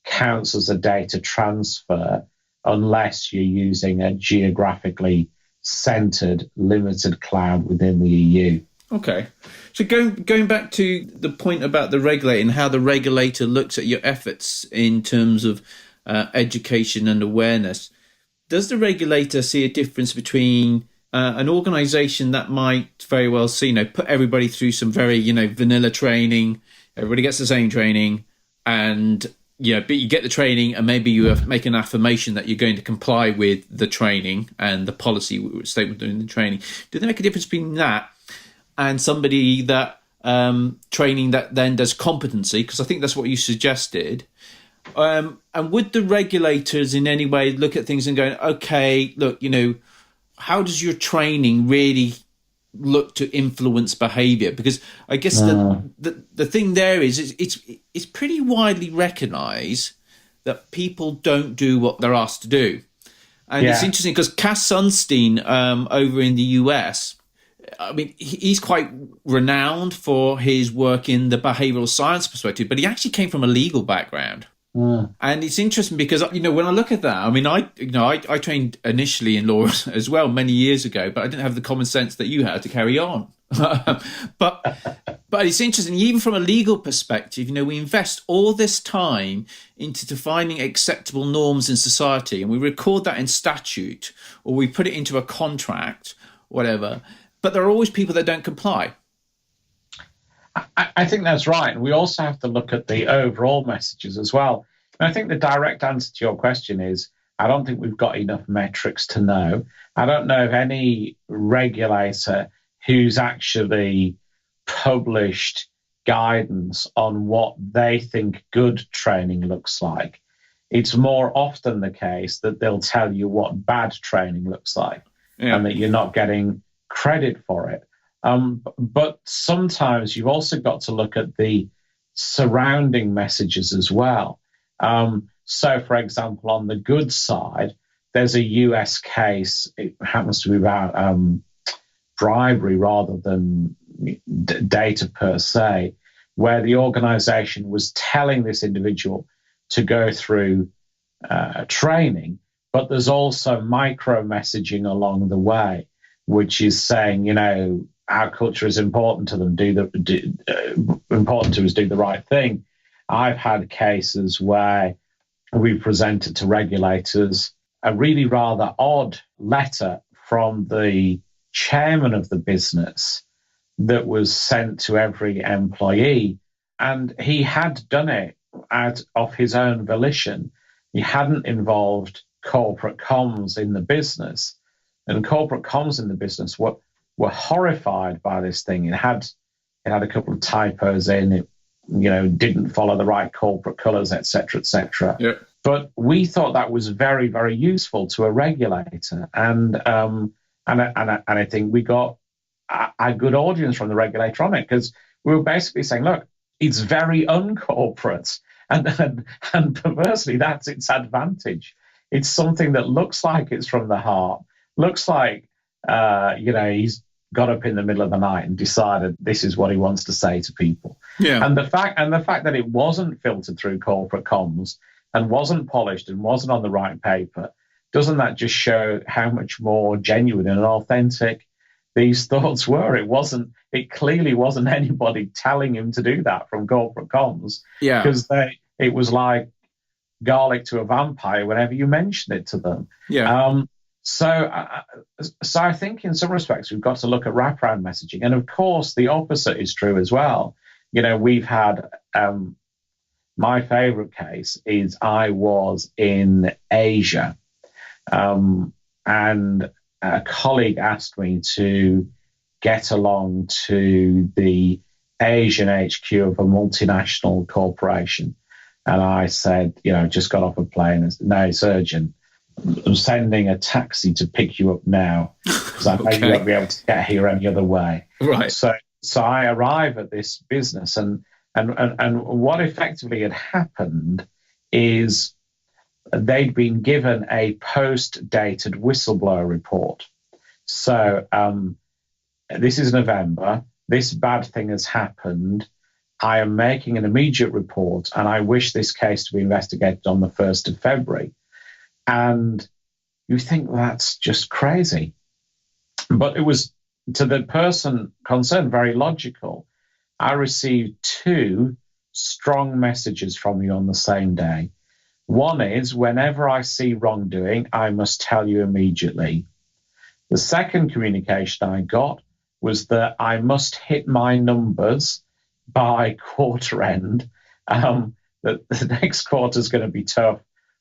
B: counts as a data transfer unless you're using a geographically centered limited cloud within the EU.
A: Okay. So going back to the point about the regulator and how the regulator looks at your efforts in terms of education and awareness, does the regulator see a difference between an organisation that might very well see, put everybody through some very, vanilla training, everybody gets the same training, and but you get the training and maybe you make an affirmation that you're going to comply with the training and the policy statement during the training. Do they make a difference between that and somebody that training that then does competency? Because I think that's what you suggested. And would the regulators in any way look at things and go, okay, look, how does your training really look to influence behaviour? Because I guess the thing there is it's pretty widely recognised that people don't do what they're asked to do. And it's interesting because Cass Sunstein over in the US, I mean, he's quite renowned for his work in the behavioural science perspective, but he actually came from a legal background. And it's interesting because, when I look at that, I mean, I trained initially in law as well many years ago, but I didn't have the common sense that you had to carry on. but it's interesting, even from a legal perspective, we invest all this time into defining acceptable norms in society, and we record that in statute or we put it into a contract, whatever. But there are always people that don't comply.
B: I think that's right. And we also have to look at the overall messages as well. And I think the direct answer to your question is, I don't think we've got enough metrics to know. I don't know of any regulator who's actually published guidance on what they think good training looks like. It's more often the case that they'll tell you what bad training looks like and that you're not getting credit for it. But sometimes you've also got to look at the surrounding messages as well. So, for example, on the good side, there's a US case. It happens to be about bribery rather than data per se, where the organization was telling this individual to go through training, but there's also micro messaging along the way, which is saying, our culture is important to them. Important to us, do the right thing. I've had cases where we presented to regulators a really rather odd letter from the chairman of the business that was sent to every employee, and he had done it out of his own volition. He hadn't involved corporate comms in the business, and corporate comms in the business were horrified by this thing. It had a couple of typos in it, didn't follow the right corporate colours, etc., etc.
A: Yeah.
B: But we thought that was very, very useful to a regulator, and I think we got a good audience from the regulator on it, because we were basically saying, look, it's very uncorporate, and perversely, that's its advantage. It's something that looks like it's from the heart, looks like he's got up in the middle of the night and decided this is what he wants to say to people.
A: Yeah.
B: And the fact that it wasn't filtered through corporate comms and wasn't polished and wasn't on the right paper, doesn't that just show how much more genuine and authentic these thoughts were? It clearly wasn't anybody telling him to do that from corporate comms.
A: Yeah.
B: Because it was like garlic to a vampire whenever you mention it to them.
A: Yeah.
B: So I think in some respects we've got to look at wraparound messaging, and of course the opposite is true as well. We've had my favorite case is I was in Asia, and a colleague asked me to get along to the Asian HQ of a multinational corporation, and I said, just got off a plane. And said, no, it's urgent. I'm sending a taxi to pick you up now, because I know you won't be able to get here any other way.
A: Right.
B: So I arrive at this business, and what effectively had happened is they'd been given a post-dated whistleblower report. So this is November. This bad thing has happened. I am making an immediate report and I wish this case to be investigated on the 1st of February. And you think that's just crazy. But it was, to the person concerned, very logical. I received 2 strong messages from you on the same day. One is, whenever I see wrongdoing, I must tell you immediately. The second communication I got was that I must hit my numbers by quarter end, that the next quarter is going to be tough.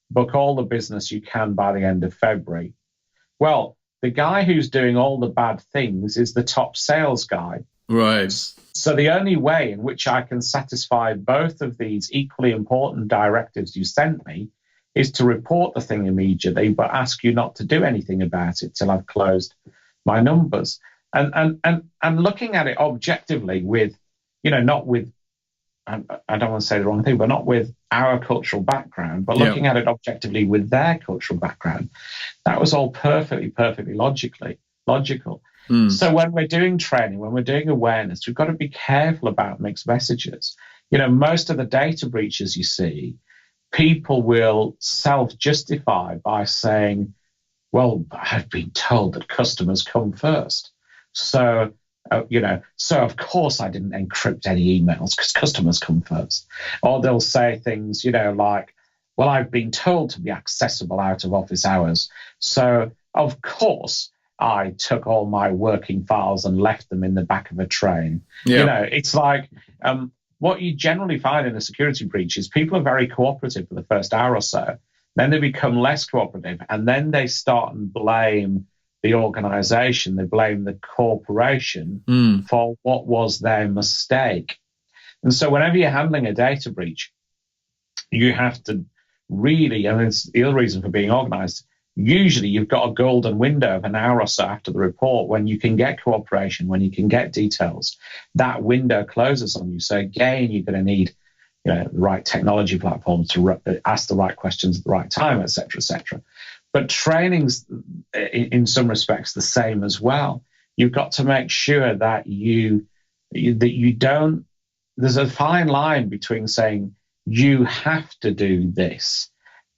B: Book all the business you can by the end of February. Well, the guy who's doing all the bad things is the top sales guy.
A: Right.
B: So the only way in which I can satisfy both of these equally important directives you sent me is to report the thing immediately, but ask you not to do anything about it till I've closed my numbers. And looking at it objectively with, not with, I don't want to say the wrong thing, but not with our cultural background, but looking at it objectively with their cultural background, that was all perfectly logical. So when we're doing training, when we're doing awareness, we've got to be careful about mixed messages. Most of the data breaches you see, people will self-justify by saying, well, I've been told that customers come first. So of course I didn't encrypt any emails because customers come first. Or they'll say things, like, well, I've been told to be accessible out of office hours. So of course I took all my working files and left them in the back of a train. Yeah. It's like what you generally find in a security breach is people are very cooperative for the first hour or so. Then they become less cooperative, and then they start and blame the organization, they blame the corporation for what was their mistake. And so whenever you're handling a data breach, you have to really, and it's the other reason for being organized, usually you've got a golden window of an hour or so after the report when you can get cooperation, when you can get details. That window closes on you. So again, you're going to need the right technology platforms to ask the right questions at the right time, et cetera, et cetera. But training's, in some respects, the same as well. You've got to make sure that you don't. There's a fine line between saying you have to do this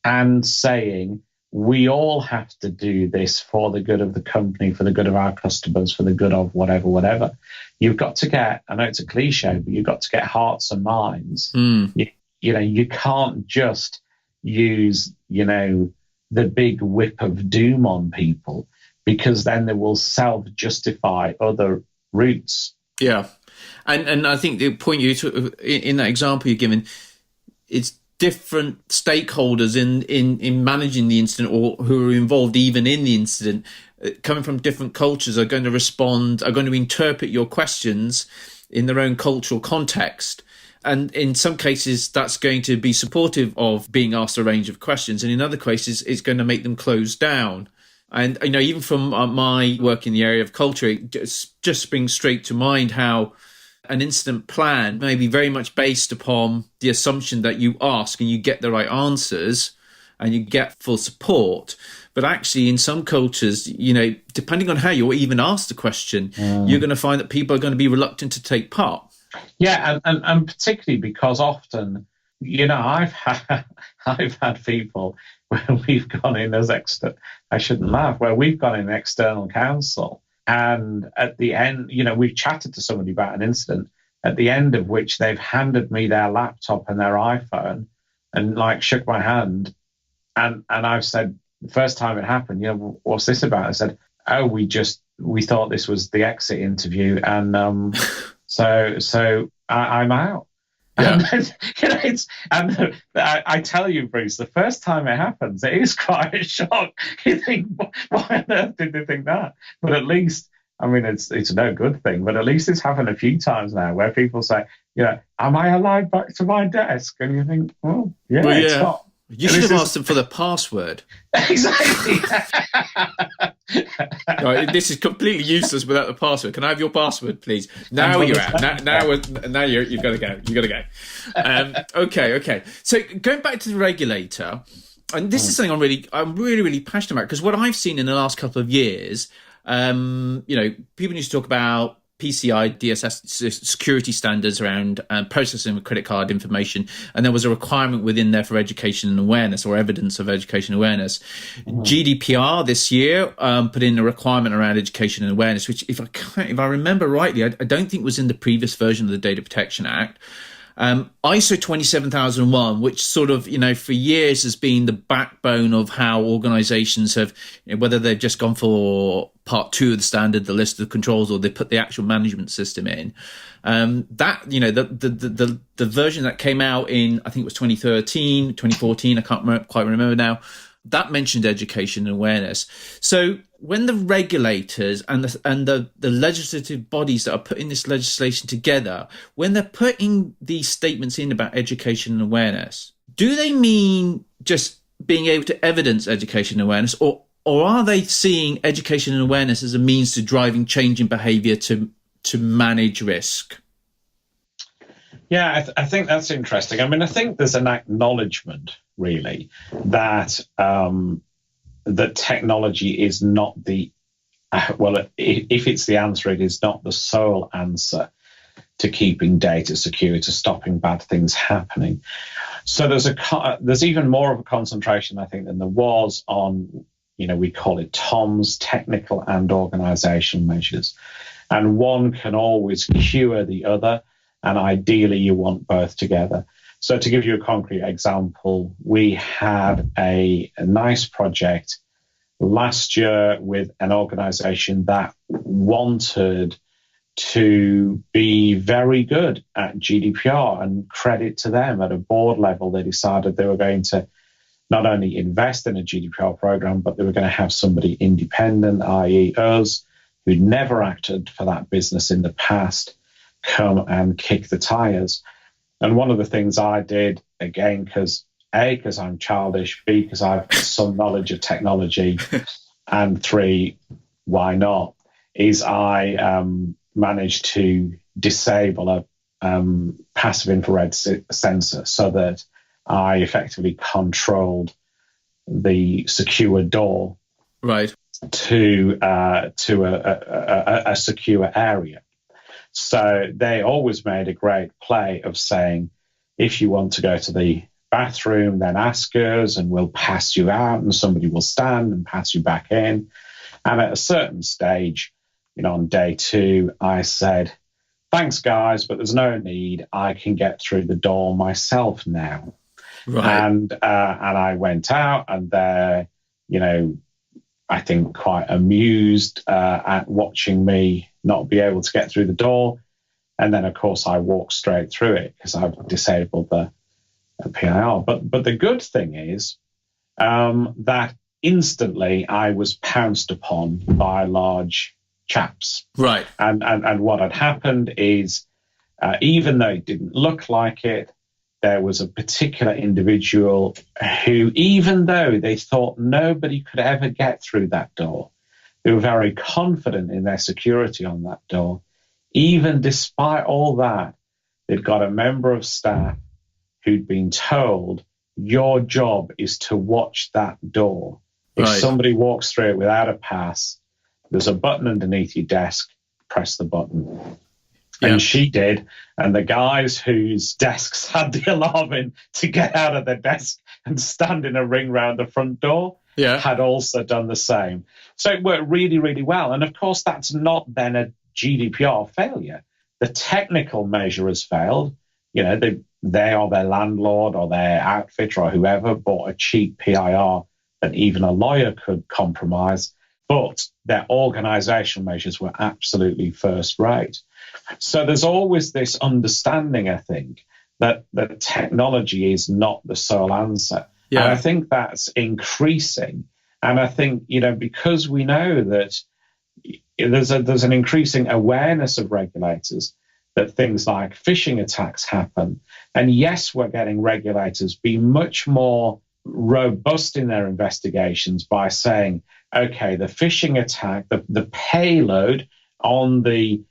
B: and saying we all have to do this for the good of the company, for the good of our customers, for the good of whatever. You've got to get, I know it's a cliche, but you've got to get hearts and minds. You can't just use, the big whip of doom on people, because then they will self-justify other routes. Yeah.
A: And I think the point you took in that example you're given, it's different stakeholders in managing the incident, or who are involved even in the incident, coming from different cultures, are going to respond, are going to interpret your questions in their own cultural context. And in some cases, that's going to be supportive of being asked a range of questions. And in other cases, it's going to make them close down. And, even from my work in the area of culture, it just springs straight to mind how an incident plan may be very much based upon the assumption that you ask and you get the right answers and you get full support. But actually, in some cultures, depending on how you're even asked the question, you're going to find that people are going to be reluctant to take part.
B: Yeah, and particularly because often, I've had people where we've gone in as I shouldn't laugh, where we've gone in external counsel, and at the end, we've chatted to somebody about an incident, at the end of which they've handed me their laptop and their iPhone and shook my hand, and I've said, the first time it happened, what's this about? I said, oh, we thought this was the exit interview, and So I'm out. Yeah. And I tell you, Bruce, the first time it happens, it is quite a shock. You think, why on earth did they think that? But at least, it's no good thing, but at least it's happened a few times now where people say, am I allowed back to my desk? And you think, well, yeah, it's not.
A: You should have asked them for the password.
B: Exactly.
A: Right, this is completely useless without the password. Can I have your password, please? Now you're out. Now you've got to go. You've got to go. Okay. So going back to the regulator, and this is something I'm really passionate about, because what I've seen in the last couple of years, people used to talk about PCI DSS security standards around processing of credit card information, and there was a requirement within there for education and awareness, or evidence of education and awareness. GDPR this year put in a requirement around education and awareness, which, if I remember rightly, I don't think was in the previous version of the Data Protection Act. ISO 27001, which sort of, for years has been the backbone of how organizations have, whether they've just gone for part 2 of the standard, the list of controls, or they put the actual management system in. The version that came out in, I think it was 2013, 2014, I can't quite remember now, that mentioned education and awareness. So when the regulators and the legislative bodies that are putting this legislation together, when they're putting these statements in about education and awareness, do they mean just being able to evidence education and awareness, or are they seeing education and awareness as a means to driving change in behaviour to manage risk?
B: Yeah, I think that's interesting. I mean, I think there's an acknowledgement, really, that that technology is not the if it's the answer, it is not the sole answer to keeping data secure, to stopping bad things happening. So there's even more of a concentration, I think, than there was on, we call it TOMS, technical and organizational measures, and one can always cure the other. And ideally, you want both together. So to give you a concrete example, we had a nice project last year with an organization that wanted to be very good at GDPR, and credit to them. At a board level, they decided they were going to not only invest in a GDPR program, but they were going to have somebody independent, i.e. us, who'd never acted for that business in the past, come and kick the tires. And one of the things I did, again, because I'm childish, B, because I've some knowledge of technology, and 3, why not, is I managed to disable a passive infrared sensor so that I effectively controlled the secure door
A: right
B: to a secure area. So they always made a great play of saying, if you want to go to the bathroom, then ask us and we'll pass you out, and somebody will stand and pass you back in. And at a certain stage, on day 2, I said, thanks, guys, but there's no need. I can get through the door myself now.
A: Right.
B: And I went out, and they're, I think quite amused at watching me not be able to get through the door. And then, of course, I walked straight through it because I've disabled the PIR. But the good thing is that instantly I was pounced upon by large chaps.
A: Right.
B: And what had happened is, even though it didn't look like it, there was a particular individual who, even though they thought nobody could ever get through that door, they were very confident in their security on that door. Even despite all that, they'd got a member of staff who'd been told, your job is to watch that door. If somebody walks through it without a pass, there's a button underneath your desk, press the button. Yeah. And she did. And the guys whose desks had the alarm in to get out of their desk and stand in a ring round the front door had also done the same. So it worked really, really well. And of course, that's not then a GDPR failure. The technical measure has failed. They or their landlord or their outfitter or whoever bought a cheap PIR that even a lawyer could compromise. But their organizational measures were absolutely first rate. So there's always this understanding, I think, that technology is not the sole answer. Yeah. And I think that's increasing. And I think, because we know that there's an increasing awareness of regulators that things like phishing attacks happen. And yes, we're getting regulators be much more robust in their investigations by saying, okay, the phishing attack, the payload on the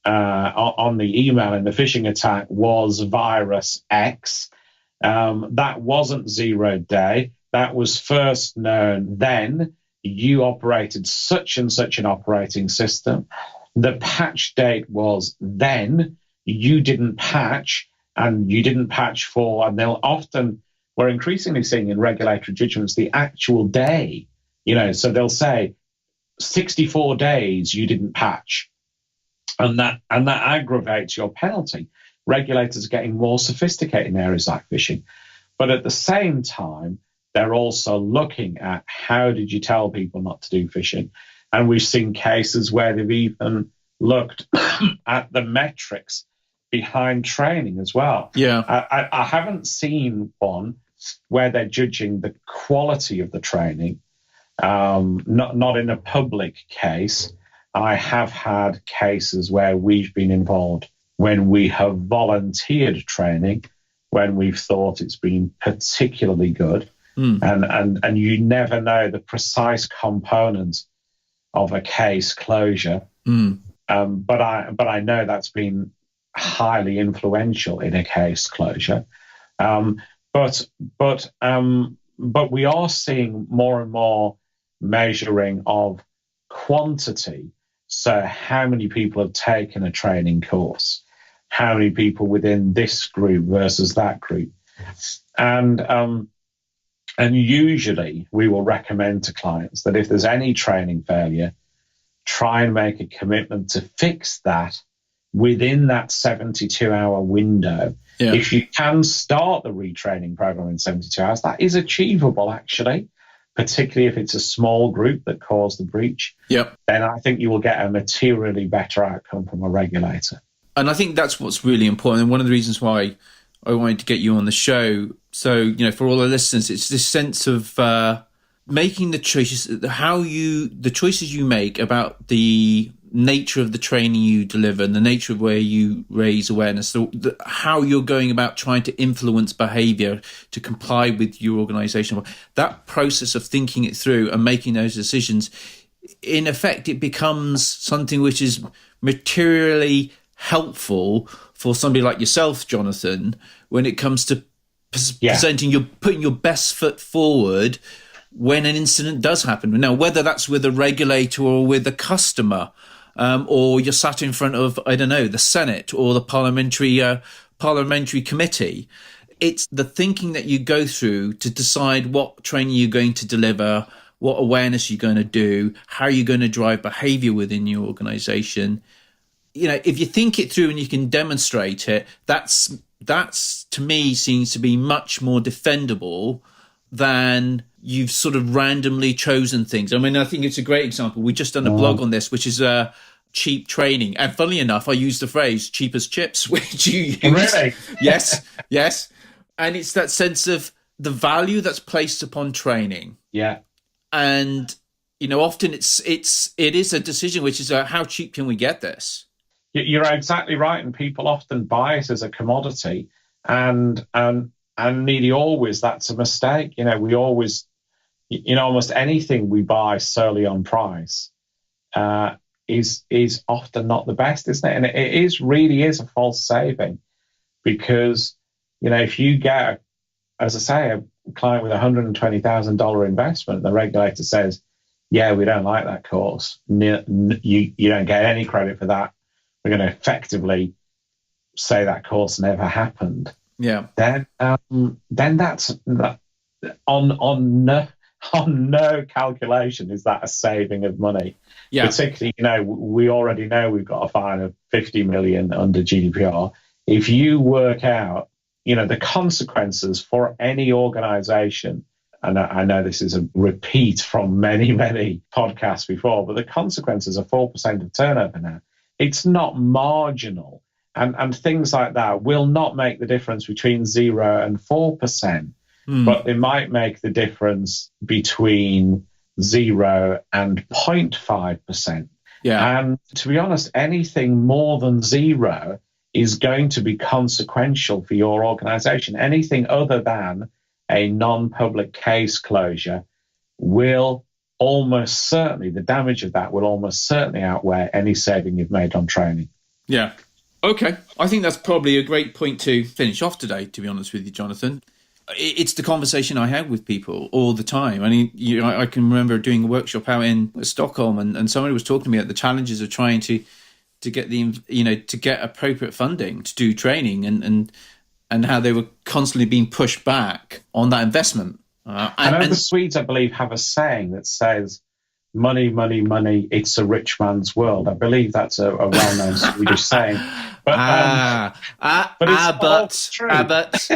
B: email in the phishing attack was virus X. That wasn't 0 day. That was first known then. You operated such and such an operating system. The patch date was then. You didn't patch, and you didn't patch for, and they'll often, we're increasingly seeing in regulatory judgments the actual day, so they'll say 64 days you didn't patch, and that aggravates your penalty. Regulators are getting more sophisticated in areas like phishing, but at the same time, they're also looking at how did you tell people not to do phishing, and we've seen cases where they've even looked at the metrics behind training as well.
A: Yeah,
B: I haven't seen one where they're judging the quality of the training, not in a public case. I have had cases where we've been involved when we have volunteered training, when we've thought it's been particularly good, and you never know the precise component of a case closure. But I know that's been highly influential in a case closure. But we are seeing more and more measuring of quantity. So how many people have taken a training course? How many people within this group versus that group? And usually we will recommend to clients that if there's any training failure, try and make a commitment to fix that within that 72-hour window. Yeah. If you can start the retraining program in 72 hours, that is achievable, actually, particularly if it's a small group that caused the breach.
A: Yep.
B: Then I think you will get a materially better outcome from a regulator.
A: And I think that's what's really important. And one of the reasons why I wanted to get you on the show. So, for all the listeners, it's this sense of making the choices, the choices you make about the nature of the training you deliver and the nature of where you raise awareness, how you're going about trying to influence behaviour to comply with your organisation. That process of thinking it through and making those decisions, in effect, it becomes something which is materially helpful for somebody like yourself, Jonathan, when it comes to putting your best foot forward when an incident does happen. Now, whether that's with a regulator or with a customer, or you're sat in front of, I don't know, the Senate or the parliamentary committee, it's the thinking that you go through to decide what training you're going to deliver, what awareness you're going to do, how you're going to drive behaviour within your organisation. If you think it through and you can demonstrate it, that's to me seems to be much more defendable than you've sort of randomly chosen things. I mean, I think it's a great example. We've just done a blog on this, which is cheap training. And funnily enough, I used the phrase cheap as chips, which you use.
B: Really?
A: Yes. And it's that sense of the value that's placed upon training.
B: Yeah.
A: And, often it is a decision, which is how cheap can we get this?
B: You're exactly right. And people often buy it as a commodity. And nearly always that's a mistake. We always, almost anything we buy solely on price is often not the best, isn't it? And it really is a false saving, because, if you get, as I say, a client with $120,000 investment, the regulator says, yeah, we don't like that course. You don't get any credit for that. We're going to effectively say that course never happened.
A: Yeah.
B: Then that's on no calculation is that a saving of money. Yeah. Particularly, we already know we've got a fine of 50 million under GDPR. If you work out, the consequences for any organisation, and I know this is a repeat from many, many podcasts before, but the consequences are 4% of turnover now. It's not marginal. And things like that will not make the difference between 0 and 4%, but they might make the difference between 0 and 0.5%.
A: Yeah.
B: And to be honest, anything more than 0 is going to be consequential for your organisation. Anything other than a non-public case closure will almost certainly, the damage of that will almost certainly outweigh any saving you've made on training.
A: Yeah. Okay, I think that's probably a great point to finish off today, to be honest with you, Jonathan. It's the conversation I have with people all the time. I mean, I can remember doing a workshop out in Stockholm, and somebody was talking to me about the challenges of trying to to get to get appropriate funding to do training, and how they were constantly being pushed back on that investment.
B: I know the Swedes, I believe, have a saying that says, "Money, money, money, it's a rich man's world." I believe that's a well-known Swedish saying. But it's all true.
A: Abbott.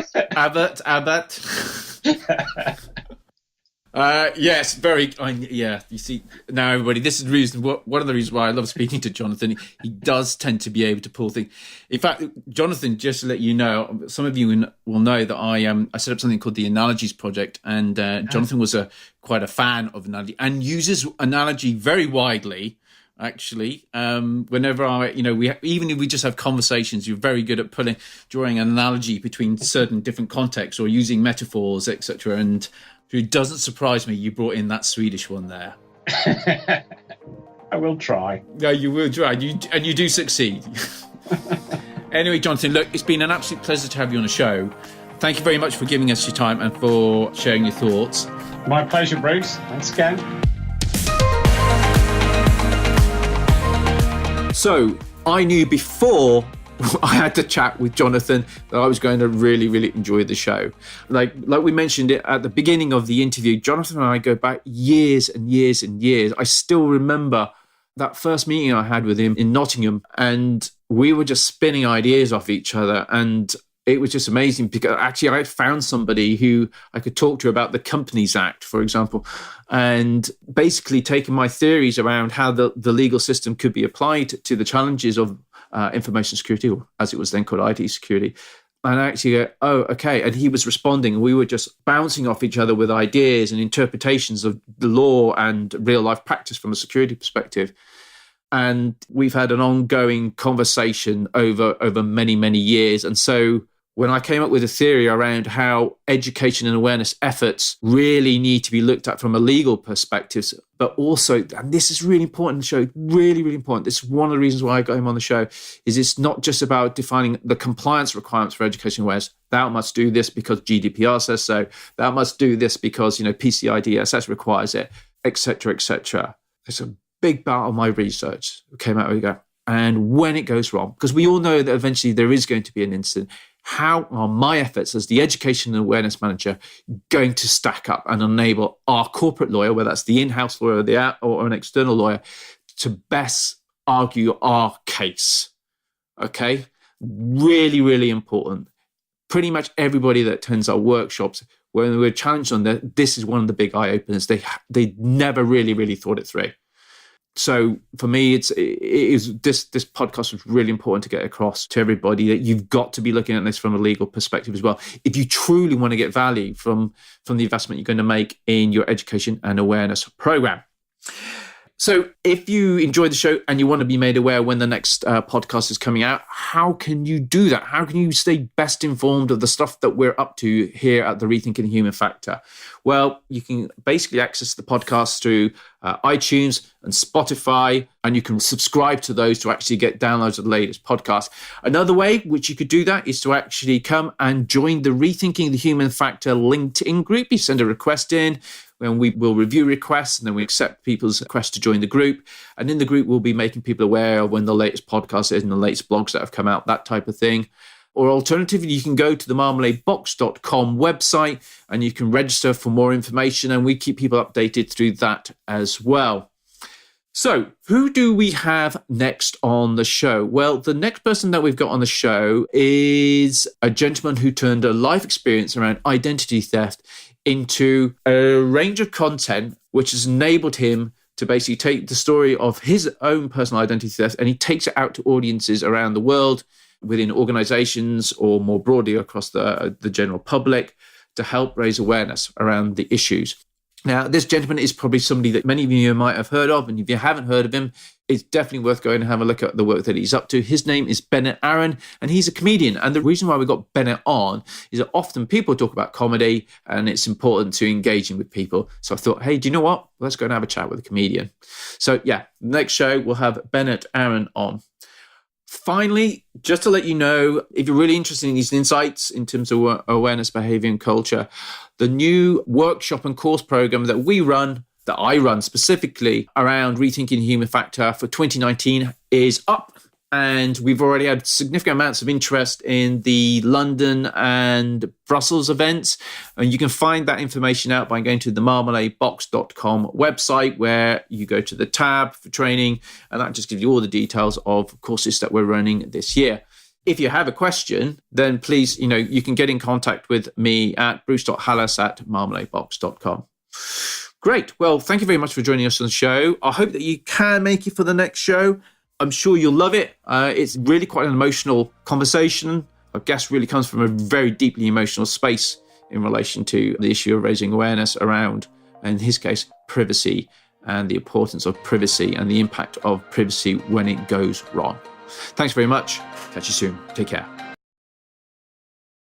A: Yes, very. Yeah, you see now, everybody. This is the reason. One of the reasons why I love speaking to Jonathan. He does tend to be able to pull things. In fact, Jonathan, just to let you know, some of you will know that I set up something called the Analogies Project, and Jonathan was quite a fan of analogy and uses analogy very widely. Actually, whenever even if we just have conversations, you're very good at drawing an analogy between certain different contexts or using metaphors, etc. And it doesn't surprise me you brought in that Swedish one there.
B: I will try.
A: Yeah, you will try, and you do succeed. Anyway, Jonathan, look, it's been an absolute pleasure to have you on the show. Thank you very much for giving us your time and for sharing your thoughts.
B: My pleasure, Bruce. Thanks again.
A: So I knew before I had to chat with Jonathan that I was going to really, really enjoy the show. Like we mentioned it at the beginning of the interview, Jonathan and I go back years and years and years. I still remember that first meeting I had with him in Nottingham, and we were just spinning ideas off each other. And it was just amazing because actually I found somebody who I could talk to about the Companies Act, for example, and basically taking my theories around how the legal system could be applied to the challenges of information security, or as it was then called IT security. And I actually go, oh, okay. And he was responding. We were just bouncing off each other with ideas and interpretations of the law and real life practice from a security perspective. And we've had an ongoing conversation over many, many years. And so when I came up with a theory around how education and awareness efforts really need to be looked at from a legal perspective, but also, and this is really important in the show, really, really important. This is one of the reasons why I got him on the show, is it's not just about defining the compliance requirements for education awareness. Thou must do this because GDPR says so. Thou must do this because, PCI DSS requires it, etc., etc. It's a big part of my research came out with that. And when it goes wrong, because we all know that eventually there is going to be an incident, how are my efforts as the education and awareness manager going to stack up and enable our corporate lawyer, whether that's the in-house lawyer or an external lawyer, to best argue our case? Okay? Really, really important. Pretty much everybody that attends our workshops, when we're challenged on that, this is one of the big eye-openers. They never really, really thought it through. So for me, this podcast was really important to get across to everybody that you've got to be looking at this from a legal perspective as well. If you truly want to get value from the investment you're going to make in your education and awareness program. So if you enjoyed the show and you want to be made aware when the next podcast is coming out, how can you do that? How can you stay best informed of the stuff that we're up to here at the Rethinking Human Factor? Well, you can basically access the podcast through iTunes and Spotify, and you can subscribe to those to actually get downloads of the latest podcast. Another way which you could do that is to actually come and join the Rethinking the Human Factor LinkedIn group. You send a request in, and we will review requests, and then we accept people's requests to join the group. And in the group, we'll be making people aware of when the latest podcast is and the latest blogs that have come out, that type of thing. Or alternatively, you can go to the marmaladebox.com website and you can register for more information, and we keep people updated through that as well. So who do we have next on the show? Well, the next person that we've got on the show is a gentleman who turned a life experience around identity theft into a range of content which has enabled him to basically take the story of his own personal identity theft and he takes it out to audiences around the world, within organizations or more broadly across the general public, to help raise awareness around the issues. Now, this gentleman is probably somebody that many of you might have heard of, and if you haven't heard of him, it's definitely worth going and have a look at the work that he's up to. His name is Bennett Aaron, and he's a comedian. And the reason why we got Bennett on is that often people talk about comedy, and it's important to engaging with people. So I thought, hey, do you know what? Let's go and have a chat with a comedian. So yeah, next show, we'll have Bennett Aaron on. Finally, just to let you know, if you're really interested in these insights in terms of awareness, behavior, and culture, the new workshop and course program that I run specifically around Rethinking Human Factor for 2019 is up. And we've already had significant amounts of interest in the London and Brussels events. And you can find that information out by going to the marmaladebox.com website, where you go to the tab for training, and that just gives you all the details of courses that we're running this year. If you have a question, then please, you can get in contact with me at bruce.hallas@marmaladebox.com. Great. Well, thank you very much for joining us on the show. I hope that you can make it for the next show. I'm sure you'll love it. It's really quite an emotional conversation. Our guest really comes from a very deeply emotional space in relation to the issue of raising awareness around, in his case, privacy and the importance of privacy and the impact of privacy when it goes wrong. Thanks very much. Catch you soon. Take care.